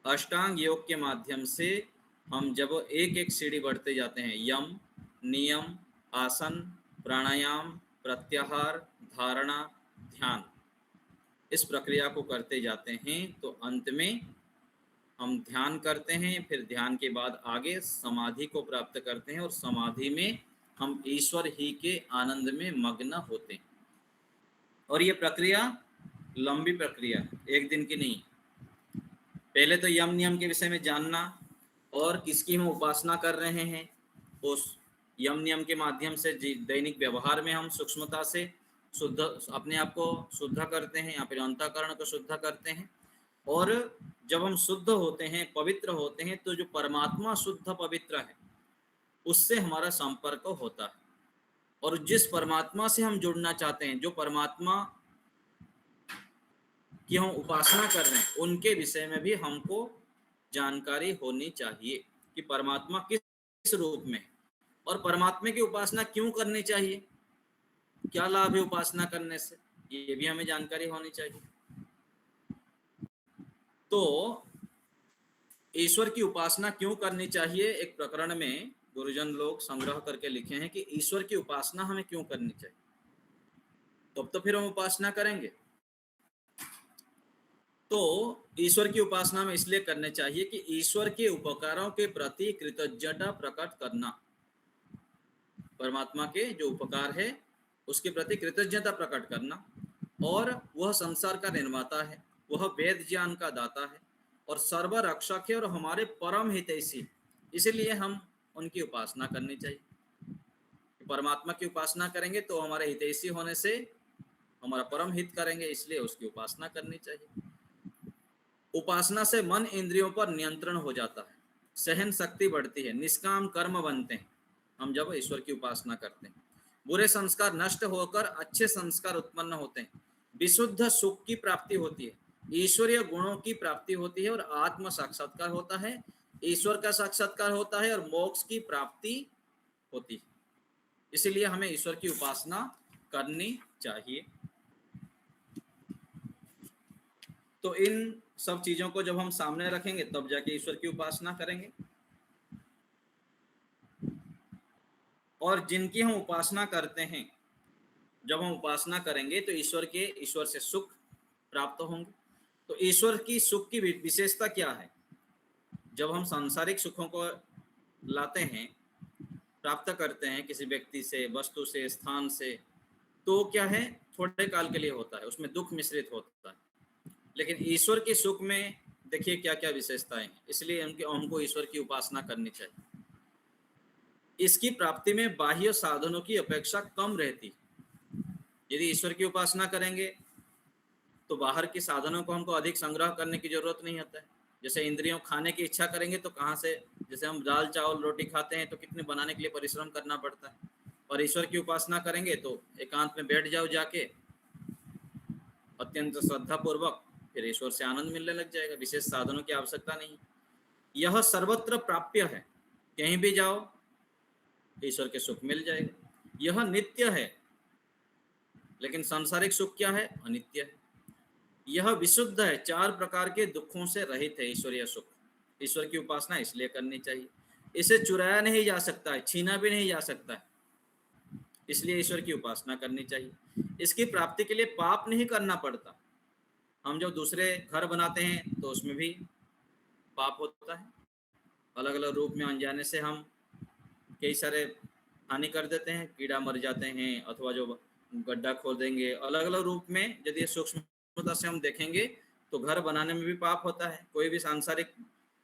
अष्टांग योग के माध्यम से हम जब एक एक सीढ़ी बढ़ते जाते हैं, यम, नियम, आसन, प्राणायाम, प्रत्याहार, धारणा, ध्यान, इस प्रक्रिया को करते जाते हैं तो अंत में हम ध्यान करते हैं। फिर ध्यान के बाद आगे समाधि को प्राप्त करते हैं और समाधि में हम ईश्वर ही के आनंद में मग्न होते हैं। और ये प्रक्रिया लंबी प्रक्रिया, एक दिन की नहीं। पहले तो यम नियम के विषय में जानना और किसकी हम उपासना कर रहे हैं, उस यम नियम के माध्यम से दैनिक व्यवहार में हम सूक्ष्मता से शुद्ध अपने आप को शुद्ध करते हैं या फिर अंतःकरण को शुद्ध करते हैं। और जब हम शुद्ध होते हैं, पवित्र होते हैं, तो जो परमात्मा शुद्ध पवित्र है उससे हमारा संपर्क होता है। और जिस परमात्मा से हम जुड़ना चाहते हैं, जो परमात्मा की हम उपासना कर रहे हैं, उनके विषय में भी हमको जानकारी होनी चाहिए कि परमात्मा किस रूप में, और परमात्मा की उपासना क्यों करनी चाहिए, क्या लाभ है उपासना करने से, ये भी हमें जानकारी होनी चाहिए। तो ईश्वर की उपासना क्यों करनी चाहिए, एक प्रकरण में गुरुजन लोग संग्रह करके लिखे हैं कि ईश्वर की उपासना हमें क्यों करनी चाहिए, तब तो फिर हम उपासना करेंगे। तो ईश्वर की उपासना में इसलिए करने चाहिए कि ईश्वर के उपकारों के प्रति कृतज्ञता प्रकट करना, परमात्मा के जो उपकार है उसके प्रति कृतज्ञता प्रकट करना। और वह संसार का निर्माता है, वह वेद ज्ञान का दाता है और सर्व रक्षक है और हमारे परम हितैषी, इसलिए हम उनकी उपासना करनी चाहिए। परमात्मा की उपासना करेंगे तो हमारे हितैषी होने से हमारा परम हित करेंगे, इसलिए उसकी उपासना करनी चाहिए। उपासना से मन इंद्रियों पर नियंत्रण हो जाता है, सहन शक्ति बढ़ती है, निष्काम कर्म बनते हैं हम जब ईश्वर की उपासना करते हैं। बुरे संस्कार नष्ट होकर अच्छे संस्कार उत्पन्न होते हैं, विशुद्ध सुख की प्राप्ति होती है, ईश्वरीय गुणों की प्राप्ति होती है और आत्म साक्षात्कार होता है, ईश्वर का साक्षात्कार होता है और मोक्ष की प्राप्ति होती है। इसलिए हमें ईश्वर की उपासना करनी चाहिए। तो इन सब चीजों को जब हम सामने रखेंगे तब जाके ईश्वर की उपासना करेंगे। और जिनकी हम उपासना करते हैं, जब हम उपासना करेंगे तो ईश्वर से सुख प्राप्त होंगे। तो ईश्वर की सुख की विशेषता क्या है? जब हम सांसारिक सुखों को लाते हैं, प्राप्त करते हैं किसी व्यक्ति से, वस्तु से, स्थान से, तो क्या है, थोड़े काल के लिए होता है, उसमें दुख मिश्रित होता है। लेकिन ईश्वर के सुख में देखिए क्या क्या विशेषताएं हैं। इसलिए हमको ईश्वर की उपासना करनी चाहिए। इसकी प्राप्ति में बाह्य साधनों की अपेक्षा कम रहती है। यदि ईश्वर की उपासना करेंगे तो बाहर के साधनों को हमको अधिक संग्रह करने की जरूरत नहीं होता है। जैसे इंद्रियों खाने की इच्छा करेंगे तो कहाँ से, जैसे हम दाल चावल रोटी खाते हैं तो कितने बनाने के लिए परिश्रम करना पड़ता है। और ईश्वर की उपासना करेंगे तो एकांत में बैठ जाओ जाके अत्यंत श्रद्धा पूर्वक, फिर ईश्वर से आनंद मिलने लग जाएगा। विशेष साधनों की आवश्यकता नहीं। यह सर्वत्र प्राप्य है, कहीं भी जाओ ईश्वर के सुख मिल जाएगा। यह नित्य है, लेकिन सांसारिक सुख क्या है? अनित्य है। यह विशुद्ध है, 4 प्रकार के दुखों से रहित है ईश्वरीय सुख। ईश्वर की उपासना इसलिए करनी चाहिए। इसे चुराया नहीं जा सकता है, छीना भी नहीं जा सकता है, इसलिए ईश्वर की उपासना करनी चाहिए। इसकी प्राप्ति के लिए पाप नहीं करना पड़ता। हम जब दूसरे घर बनाते हैं तो उसमें भी पाप होता है। अलग अलग रूप में अनजाने से हम कई सारे हानि कर देते हैं, कीड़ा मर जाते हैं, अथवा जो गड्ढा खोद देंगे, अलग अलग रूप में यदि सूक्ष्मता से हम देखेंगे तो घर बनाने में भी पाप होता है। कोई भी सांसारिक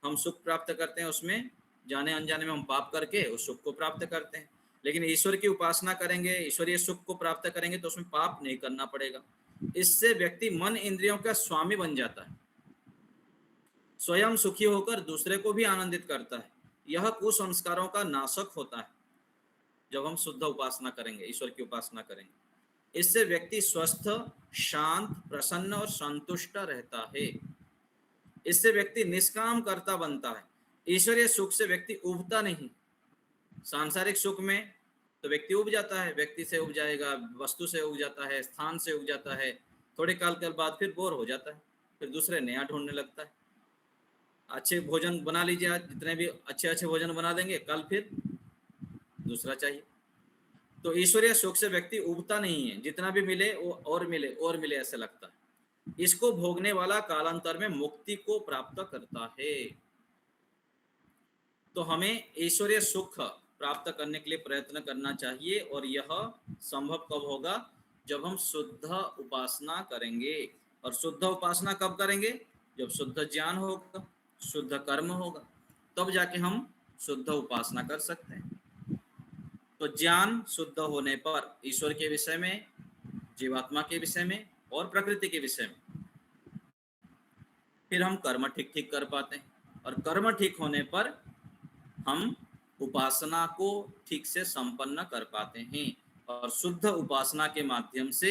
हम सुख प्राप्त करते हैं, उसमें जाने अनजाने में हम पाप करके उस सुख को प्राप्त करते हैं। लेकिन ईश्वर की उपासना करेंगे, ईश्वरीय सुख को प्राप्त करेंगे तो उसमें पाप नहीं करना पड़ेगा। इससे व्यक्ति मन इंद्रियों का स्वामी बन जाता है, स्वयं सुखी होकर दूसरे को भी आनंदित करता है। यह कुसंस्कारों का नाशक होता है जब हम शुद्ध उपासना करेंगे, ईश्वर की उपासना करेंगे। इससे व्यक्ति स्वस्थ, शांत, प्रसन्न और संतुष्ट रहता है। इससे व्यक्ति निष्काम कर्ता बनता है। ईश्वरीय सुख से व्यक्ति उबता नहीं। सांसारिक सुख में तो व्यक्ति उब जाता है, व्यक्ति से उब जाएगा, वस्तु से उब जाता है, स्थान से उब जाता है, थोड़े काल के बाद फिर बोर हो जाता है, फिर दूसरे नया ढूंढने लगता है। अच्छे भोजन बना लीजिए, आज जितने भी अच्छे भोजन बना देंगे, कल फिर दूसरा चाहिए। तो ईश्वरीय सुख से व्यक्ति उबता नहीं है, जितना भी मिले वो और मिले और मिले ऐसा लगता है। इसको भोगने वाला कालांतर में मुक्ति को प्राप्त करता है। तो हमें ईश्वरीय सुख प्राप्त करने के लिए प्रयत्न करना चाहिए, और यह संभव कब होगा? जब हम शुद्ध उपासना करेंगे। और शुद्ध उपासना कब करेंगे? जब शुद्ध ज्ञान होगा, शुद्ध कर्म होगा, तब जाके हम शुद्ध उपासना कर सकते हैं। तो ज्ञान शुद्ध होने पर ईश्वर के विषय में, जीवात्मा के विषय में और प्रकृति के विषय में, फिर हम कर्म ठीक ठीक कर पाते हैं। और कर्म ठीक होने पर हम उपासना को ठीक से संपन्न कर पाते हैं। और शुद्ध उपासना के माध्यम से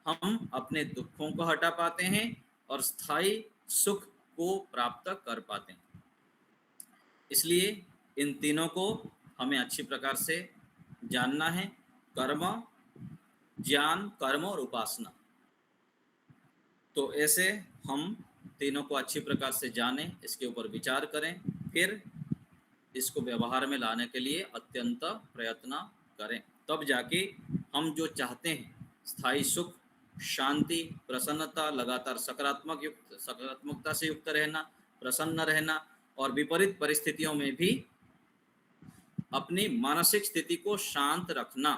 हम अपने दुखों को हटा पाते हैं और स्थायी सुख को प्राप्त कर पाते हैं। इसलिए इन तीनों को हमें अच्छी प्रकार से जानना है। कर्म, ज्ञान, कर्म और उपासना। तो ऐसे हम तीनों को अच्छी प्रकार से जानें, इसके ऊपर विचार करें, फिर इसको व्यवहार में लाने के लिए अत्यंत प्रयत्न करें। तब जाके हम जो चाहते हैं, स्थायी सुख, शांति, प्रसन्नता, लगातार सकारात्मकता से युक्त रहना, प्रसन्न रहना और विपरीत परिस्थितियों में भी अपनी मानसिक स्थिति को शांत रखना,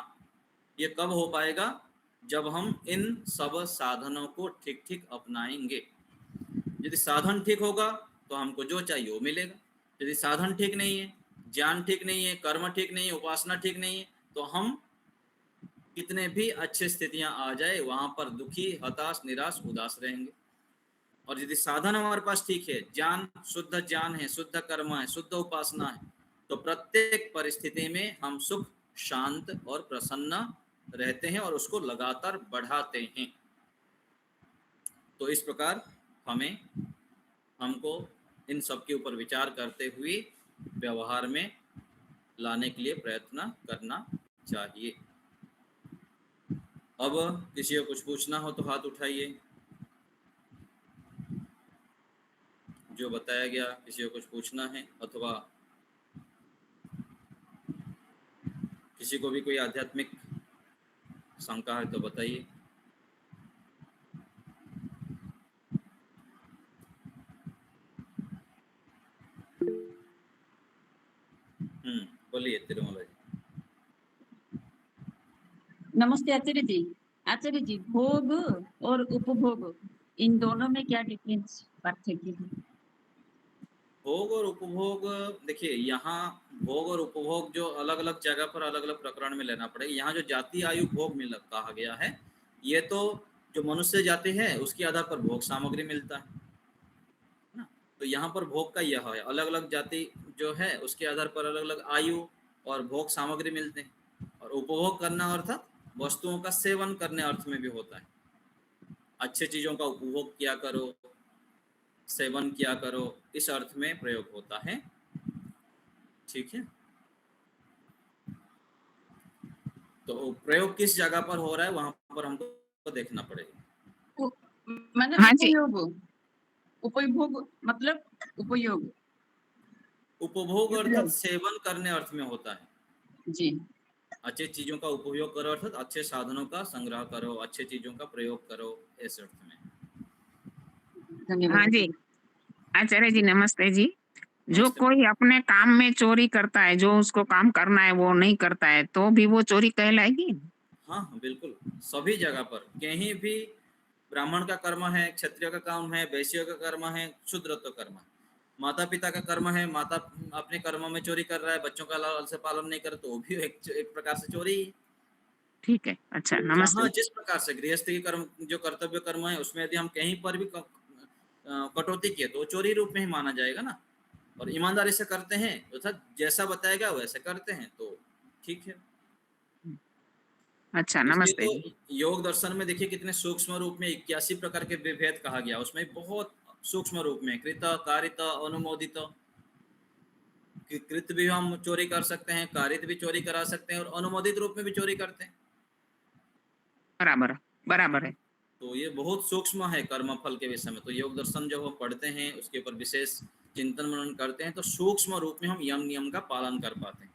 ये कब हो पाएगा? जब हम इन सब साधनों को ठीक ठीक अपनाएंगे। यदि साधन ठीक होगा तो हमको जो चाहिए वो मिलेगा। यदि साधन ठीक नहीं है, ज्ञान ठीक नहीं है, कर्म ठीक नहीं है, उपासना ठीक नहीं है, तो हम कितने भी अच्छी स्थितियां आ जाए वहां पर दुखी, हताश, निराश, उदास रहेंगे। और यदि साधन हमारे पास ठीक है, ज्ञान, शुद्ध ज्ञान है, शुद्ध कर्म है, शुद्ध उपासना है, तो प्रत्येक परिस्थिति में हम सुख, शांत और प्रसन्न रहते हैं और उसको लगातार बढ़ाते हैं। तो इस प्रकार हमको इन सब के ऊपर विचार करते हुए व्यवहार में लाने के लिए प्रयत्न करना चाहिए। अब किसी को कुछ पूछना हो तो हाथ उठाइए। जो बताया गया किसी को कुछ पूछना है, अथवा किसी को भी कोई आध्यात्मिक शंका है तो बताइए। बोलिए तिरुमला जी। नमस्ते आचार्य जी। आचार्य जी, भोग और उपभोग इन दोनों में क्या डिफरेंस, पार्थक्य है? भोग और उपभोग, देखिए यहाँ भोग और उपभोग जो अलग अलग जगह पर अलग अलग प्रकरण में लेना पड़ेगा। यहाँ जो जाति आयु भोग मिल कहा गया है, ये तो जो मनुष्य जाति है उसके आधार पर भोग सामग्री मिलता है ना। तो यहाँ पर भोग का यह है, अलग अलग जाति जो है उसके आधार पर अलग अलग आयु और भोग सामग्री मिलते हैं। और उपभोग करना अर्थात वस्तुओं का सेवन करने अर्थ में भी होता है। अच्छे चीजों का उपभोग किया करो, सेवन किया करो, इस अर्थ में प्रयोग होता है। ठीक है, तो प्रयोग किस जगह पर हो रहा है वहां पर हमको देखना पड़ेगा। मतलब हाँ जी। उपयोग, उपभोग मतलब उपयोग, उपभोग अर्थात सेवन करने अर्थ में होता है जी। अच्छे चीजों का उपयोग करो अर्थात अच्छे साधनों का संग्रह करो, अच्छे चीजों का प्रयोग करो, इस अर्थ में। धन्यवाद। हाँ जी आचार्य जी, नमस्ते जी। जो नमस्ते। कोई अपने काम में चोरी करता है, जो उसको काम करना है वो नहीं करता है, तो भी वो चोरी कहलाएगी? हाँ बिल्कुल, सभी जगह पर कहीं भी ब्राह्मण का कर्म है, क्षत्रिय का कर्म है, वैश्य का कर्म है, शूद्र का कर्म है, माता पिता का कर्म है, माता अपने कर्मों में चोरी कर रहा है, बच्चों का लाल से पालन नहीं करे तो वो भी एक प्रकार से चोरी है। ठीक है, अच्छा जहाँ नमस्ते। जिस प्रकार से गृहस्थ की कर्म जो कर्तव्य कर्म है उसमें यदि हम कहीं पर भी कटौती किए तो चोरी रूप में ही माना जाएगा ना। और ईमानदारी से करते हैं अर्थात जैसा बताएगा वैसे करते हैं तो ठीक है। अच्छा इसलिए नमस्ते तो जी। योग दर्शन में देखिए कितने सूक्ष्म रूप में 81 प्रकार के विभेद कहा गया, उसमें बहुत सूक्ष्म रूप में कृत, कारित, अनुमोदित। कृत भी हम चोरी कर सकते हैं, कारित भी चोरी करा सकते हैं और अनुमोदित रूप में भी चोरी करते हैं। बराबर बराबर है। तो ये बहुत सूक्ष्म है कर्म फल के विषय में। तो योग दर्शन जब हम पढ़ते हैं उसके ऊपर विशेष चिंतन मनन करते हैं तो सूक्ष्म रूप में हम यम नियम का पालन कर पाते हैं।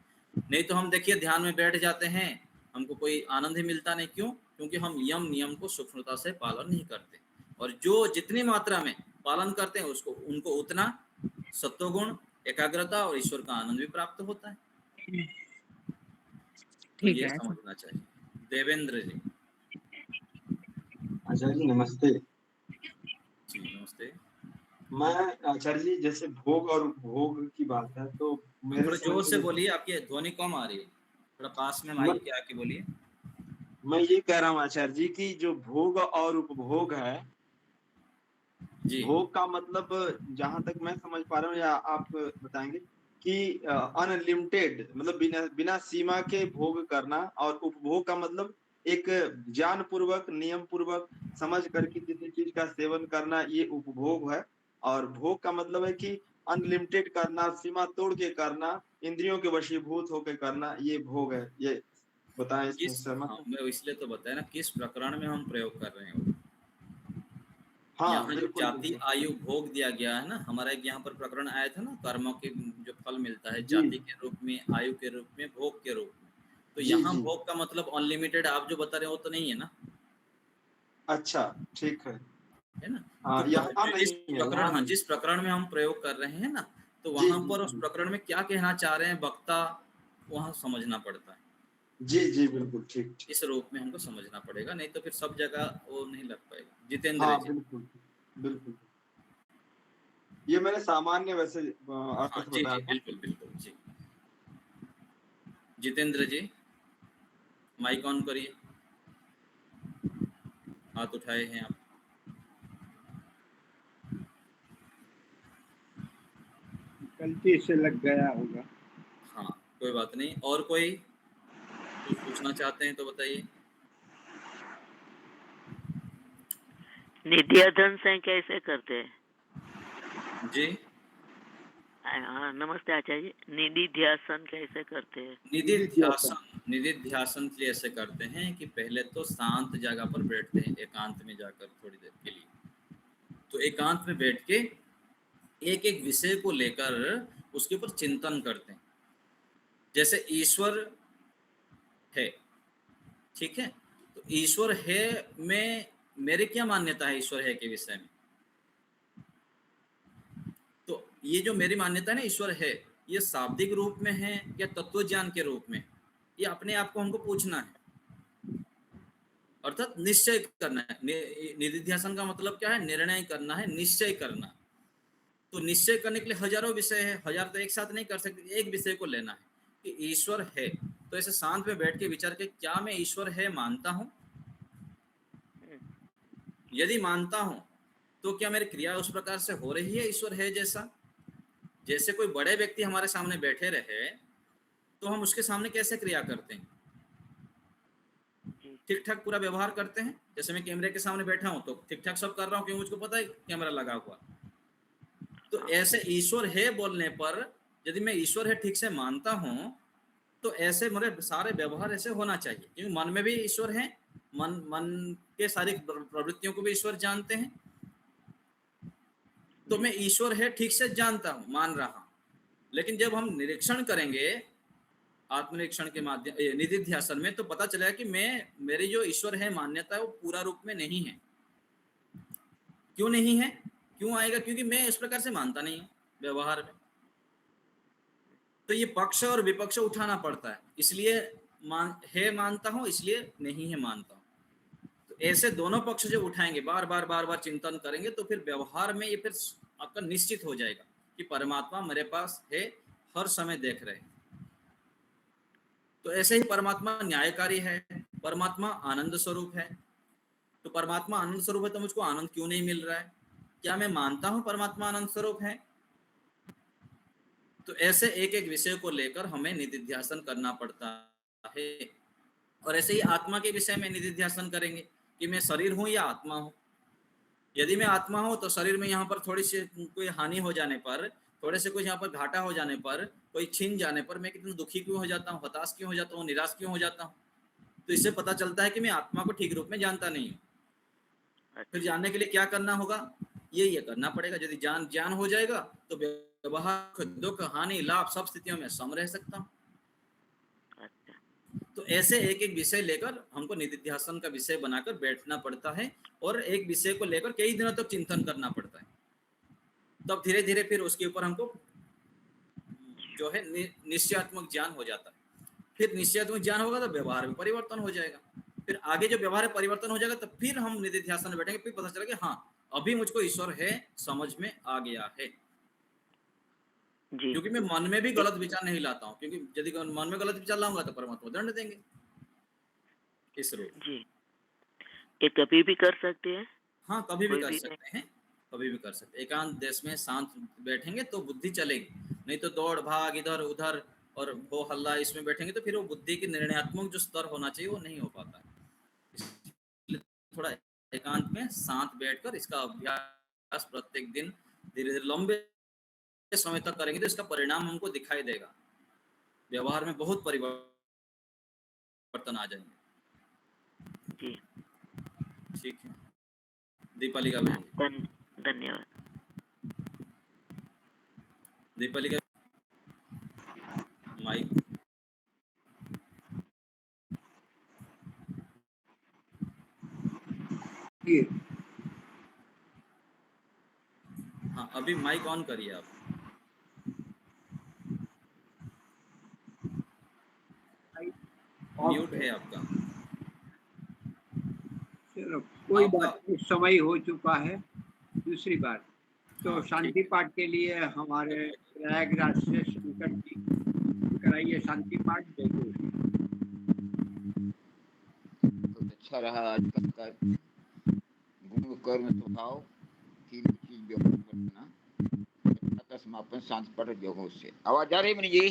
नहीं तो हम देखिए ध्यान में बैठ जाते हैं, हमको कोई आनंद ही मिलता नहीं। क्यों? क्योंकि हम यम नियम को सूक्ष्मता से पालन नहीं करते। और जो जितनी मात्रा में पालन करते हैं उसको उनको उतना सत्वगुण, एकाग्रता और ईश्वर का आनंद भी प्राप्त होता है। तो ठीक ये है। समझना चाहिए। देवेंद्र जी। आचार्य जी नमस्ते। जी नमस्ते। मैं आचार्य जी, जैसे भोग और उपभोग की बात है तो मेरे थोड़ा समझ जोर से में बोलिए, आपकी ध्वनि कम आ रही है, थोड़ा पास में माइक के आके बोलिए। मैं ये कह रहा हूँ आचार्य जी की जो भोग और उपभोग है, जी भोग का मतलब जहां तक मैं समझ पा रहा हूँ या आप बताएंगे कि अनलिमिटेड मतलब बिना बिना सीमा के भोग करना, और उपभोग का मतलब एक ज्ञान पूर्वक नियम पूर्वक समझ करके किसी चीज का सेवन करना, ये उपभोग है। और भोग का मतलब है कि अनलिमिटेड करना, सीमा तोड़ के करना, इंद्रियों के वशीभूत होकर करना, ये भोग है। ये बताएं, इसमें सहमत है? मैं इसलिए तो बताया ना किस प्रकरण में हम प्रयोग कर रहे हैं। हाँ यहाँ जो बिल्कुल जाति बिल्कुल। आयु भोग दिया गया है ना, हमारा एक यहाँ पर प्रकरण आया था ना, कर्मों के जो फल मिलता है जी जाति के रूप में, आयु के रूप में, भोग के रूप में। तो जी यहाँ जी। भोग का मतलब अनलिमिटेड आप जो बता रहे हो वो तो नहीं है ना, अच्छा ठीक है। है ना। हाँ तो यहाँ जिस नहीं है, प्रकरण, यहाँ हाँ नहीं। जिस प्रकरण में हम प्रयोग कर रहे हैं ना, तो जी वहां जी पर उस जी प्रकरण में क्या कहना चाह रहे हैं वक्ता, वहां समझना पड़ता है। जी जी बिल्कुल ठीक ठीक। इस रूप में हमको समझना पड़ेगा, नहीं तो फिर सब जगह वो नहीं लग पाएगा। जितेंद्र हाँ जी। बिल्कुल बिल्कुल। ये मैंने सामान्य वैसे हाँ अर्थ जी बताया जी था। बिल्कुल बिल्कुल जी। जितेंद्र जी माइक ऑन करिए, हाथ उठाए हैं आप। गलती से लग गया होगा। हाँ कोई बात नहीं। और कोई कुछ पूछना चाहते हैं तो बताइए। निध्यासन से कैसे करते हैं? जी, हाँ, नमस्ते आचार्य जी। निधिध्यासन कैसे करते हैं? निधिध्यासन के लिए ऐसे करते हैं कि पहले तो शांत जगह पर बैठते हैं, एकांत में जाकर थोड़ी देर के लिए। तो एकांत में बैठ के एक एक विषय को लेकर उसके ऊपर चिंतन करते हैं। जैसे ईश्वर है, ठीक है, तो ईश्वर है में मेरी क्या मान्यता है ईश्वर है के विषय में? तो ये जो मेरी मान्यता है ना ईश्वर है, ये शाब्दिक रूप में है या तत्व ज्ञान के रूप में, ये अपने आप को हमको पूछना है, अर्थात निश्चय करना है। निधिध्यासन का मतलब क्या है? निर्णय करना है, निश्चय करना। तो निश्चय करने के लिए हजारों विषय है, हजार तो एक साथ नहीं कर सकते, एक विषय को लेना है कि ईश्वर है। तो ऐसे शांत में बैठ के विचार के क्या मैं ईश्वर है मानता हूं? यदि मानता हूं तो क्या मेरी क्रिया उस प्रकार से हो रही है ईश्वर है जैसा? जैसे कोई बड़े व्यक्ति हमारे सामने बैठे रहे तो हम उसके सामने कैसे क्रिया करते हैं? ठीक ठाक पूरा व्यवहार करते हैं। जैसे मैं कैमरे के सामने बैठा हूं तो ठीक ठाक सब कर रहा हूं क्योंकि मुझको पता है कैमरा लगा हुआ। तो ऐसे ईश्वर है बोलने पर यदि मैं ईश्वर है ठीक से मानता हूं तो ऐसे मेरे सारे व्यवहार ऐसे होना चाहिए, क्योंकि मन में भी ईश्वर है, मन के सारी प्रवृत्तियों को भी ईश्वर जानते हैं। तो मैं ईश्वर है ठीक से जानता हूं, मान रहा हूं। लेकिन जब हम निरीक्षण करेंगे आत्मनिरीक्षण के माध्यम निधिध्यासन में, तो पता चलेगा कि मेरी जो ईश्वर है मान्यता है वो पूरा रूप में नहीं है। क्यों नहीं है? क्यों आएगा? क्योंकि मैं इस प्रकार से मानता नहीं हूं व्यवहार में। तो ये पक्ष और विपक्ष उठाना पड़ता है, इसलिए मानता हूं, इसलिए नहीं है मानता हूं। तो ऐसे दोनों पक्ष जो उठाएंगे, बार बार चिंतन करेंगे, तो फिर व्यवहार में ये फिर आपका निश्चित हो जाएगा कि परमात्मा मेरे पास है, हर समय देख रहे हैं। तो ऐसे ही परमात्मा न्यायकारी है, परमात्मा आनंद स्वरूप है। तो परमात्मा आनंद स्वरूप है तो मुझको आनंद क्यों नहीं मिल रहा है? क्या मैं मानता हूं परमात्मा आनंद स्वरूप है? तो ऐसे एक एक विषय को लेकर हमें निधिध्यासन करना पड़ता है। और ऐसे ही आत्मा के विषय में निधिध्यासन करेंगे कि मैं शरीर हूं या आत्मा हूं। यदि मैं आत्मा हूं तो शरीर में यहाँ पर थोड़ी सी कोई हानि हो जाने पर, थोड़े से कुछ यहाँ पर घाटा हो जाने पर, कोई छीन जाने पर मैं कितना दुखी क्यों हो जाता हूँ, हताश क्यों हो जाता हूँ, निराश क्यों हो जाता हूँ? तो इससे पता चलता है कि मैं आत्मा को ठीक रूप में जानता नहीं हूँ। फिर जानने के लिए क्या करना होगा? ये करना पड़ेगा। यदि ज्ञान हो जाएगा तो व्यवहार, दुख, हानि, लाभ सब स्थितियों में सम रह सकता हूँ। तो ऐसे एक एक विषय लेकर हमको निधिध्यासन का विषय बनाकर बैठना पड़ता है और एक विषय को लेकर कई दिनों तक चिंतन करना पड़ता है। तब धीरे धीरे फिर उसके ऊपर हमको जो है निश्चयात्मक ज्ञान हो जाता है। फिर निश्चयात्मक ज्ञान होगा तो व्यवहार में परिवर्तन हो जाएगा। फिर आगे जो व्यवहार में परिवर्तन हो जाएगा तो फिर हम निधिध्यासन में बैठेंगे, फिर पता चलेगा कि हाँ अभी मुझको ईश्वर है समझ में आ गया है। क्योंकि मैं मन में भी गलत विचार नहीं लाता हूँ, क्योंकि यदि मन में गलत विचार लाऊंगा तो परमात्मा दंड देंगे। इस रूप जी, ये कभी भी कर सकते हैं? हाँ, कभी भी कर सकते हैं, कभी भी कर सकते हैं। एकांत देश में शांत बैठेंगे तो बुद्धि चलेगी, नहीं तो दौड़ भाग इधर उधर और हो हल्ला इसमें बैठेंगे तो फिर वो बुद्धि के निर्णयात्मक जो स्तर होना चाहिए वो नहीं हो पाता है। इसलिए थोड़ा एकांत में शांत बैठकर इसका अभ्यास प्रत्येक दिन धीरे धीरे लंबे समय तक करेंगे तो इसका परिणाम हमको दिखाई देगा। व्यवहार में बहुत परिवर्तन आ जाएंगे। जी, ठीक है। दीपाली का बहन, धन्यवाद। दीपाली का माइक। हाँ, अभी माइक ऑन करिए आप। म्यूट है आपका। चलो कोई बात नहीं, समय हो चुका है। दूसरी बात तो शांति पाठ के लिए हमारे प्रयागराज से संकट जी कराइए शांति पाठ। देखो तो अच्छा रहा आज का गुण कर्म स्वभाव तीन चीज व्यवहार करना, समापन शांति पाठ योग से। आवाज आ रही मनी जी?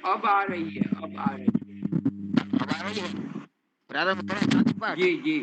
अब आ रही है, अब आ रही है। प्रारंभ करें शांति पाठ। जी जी।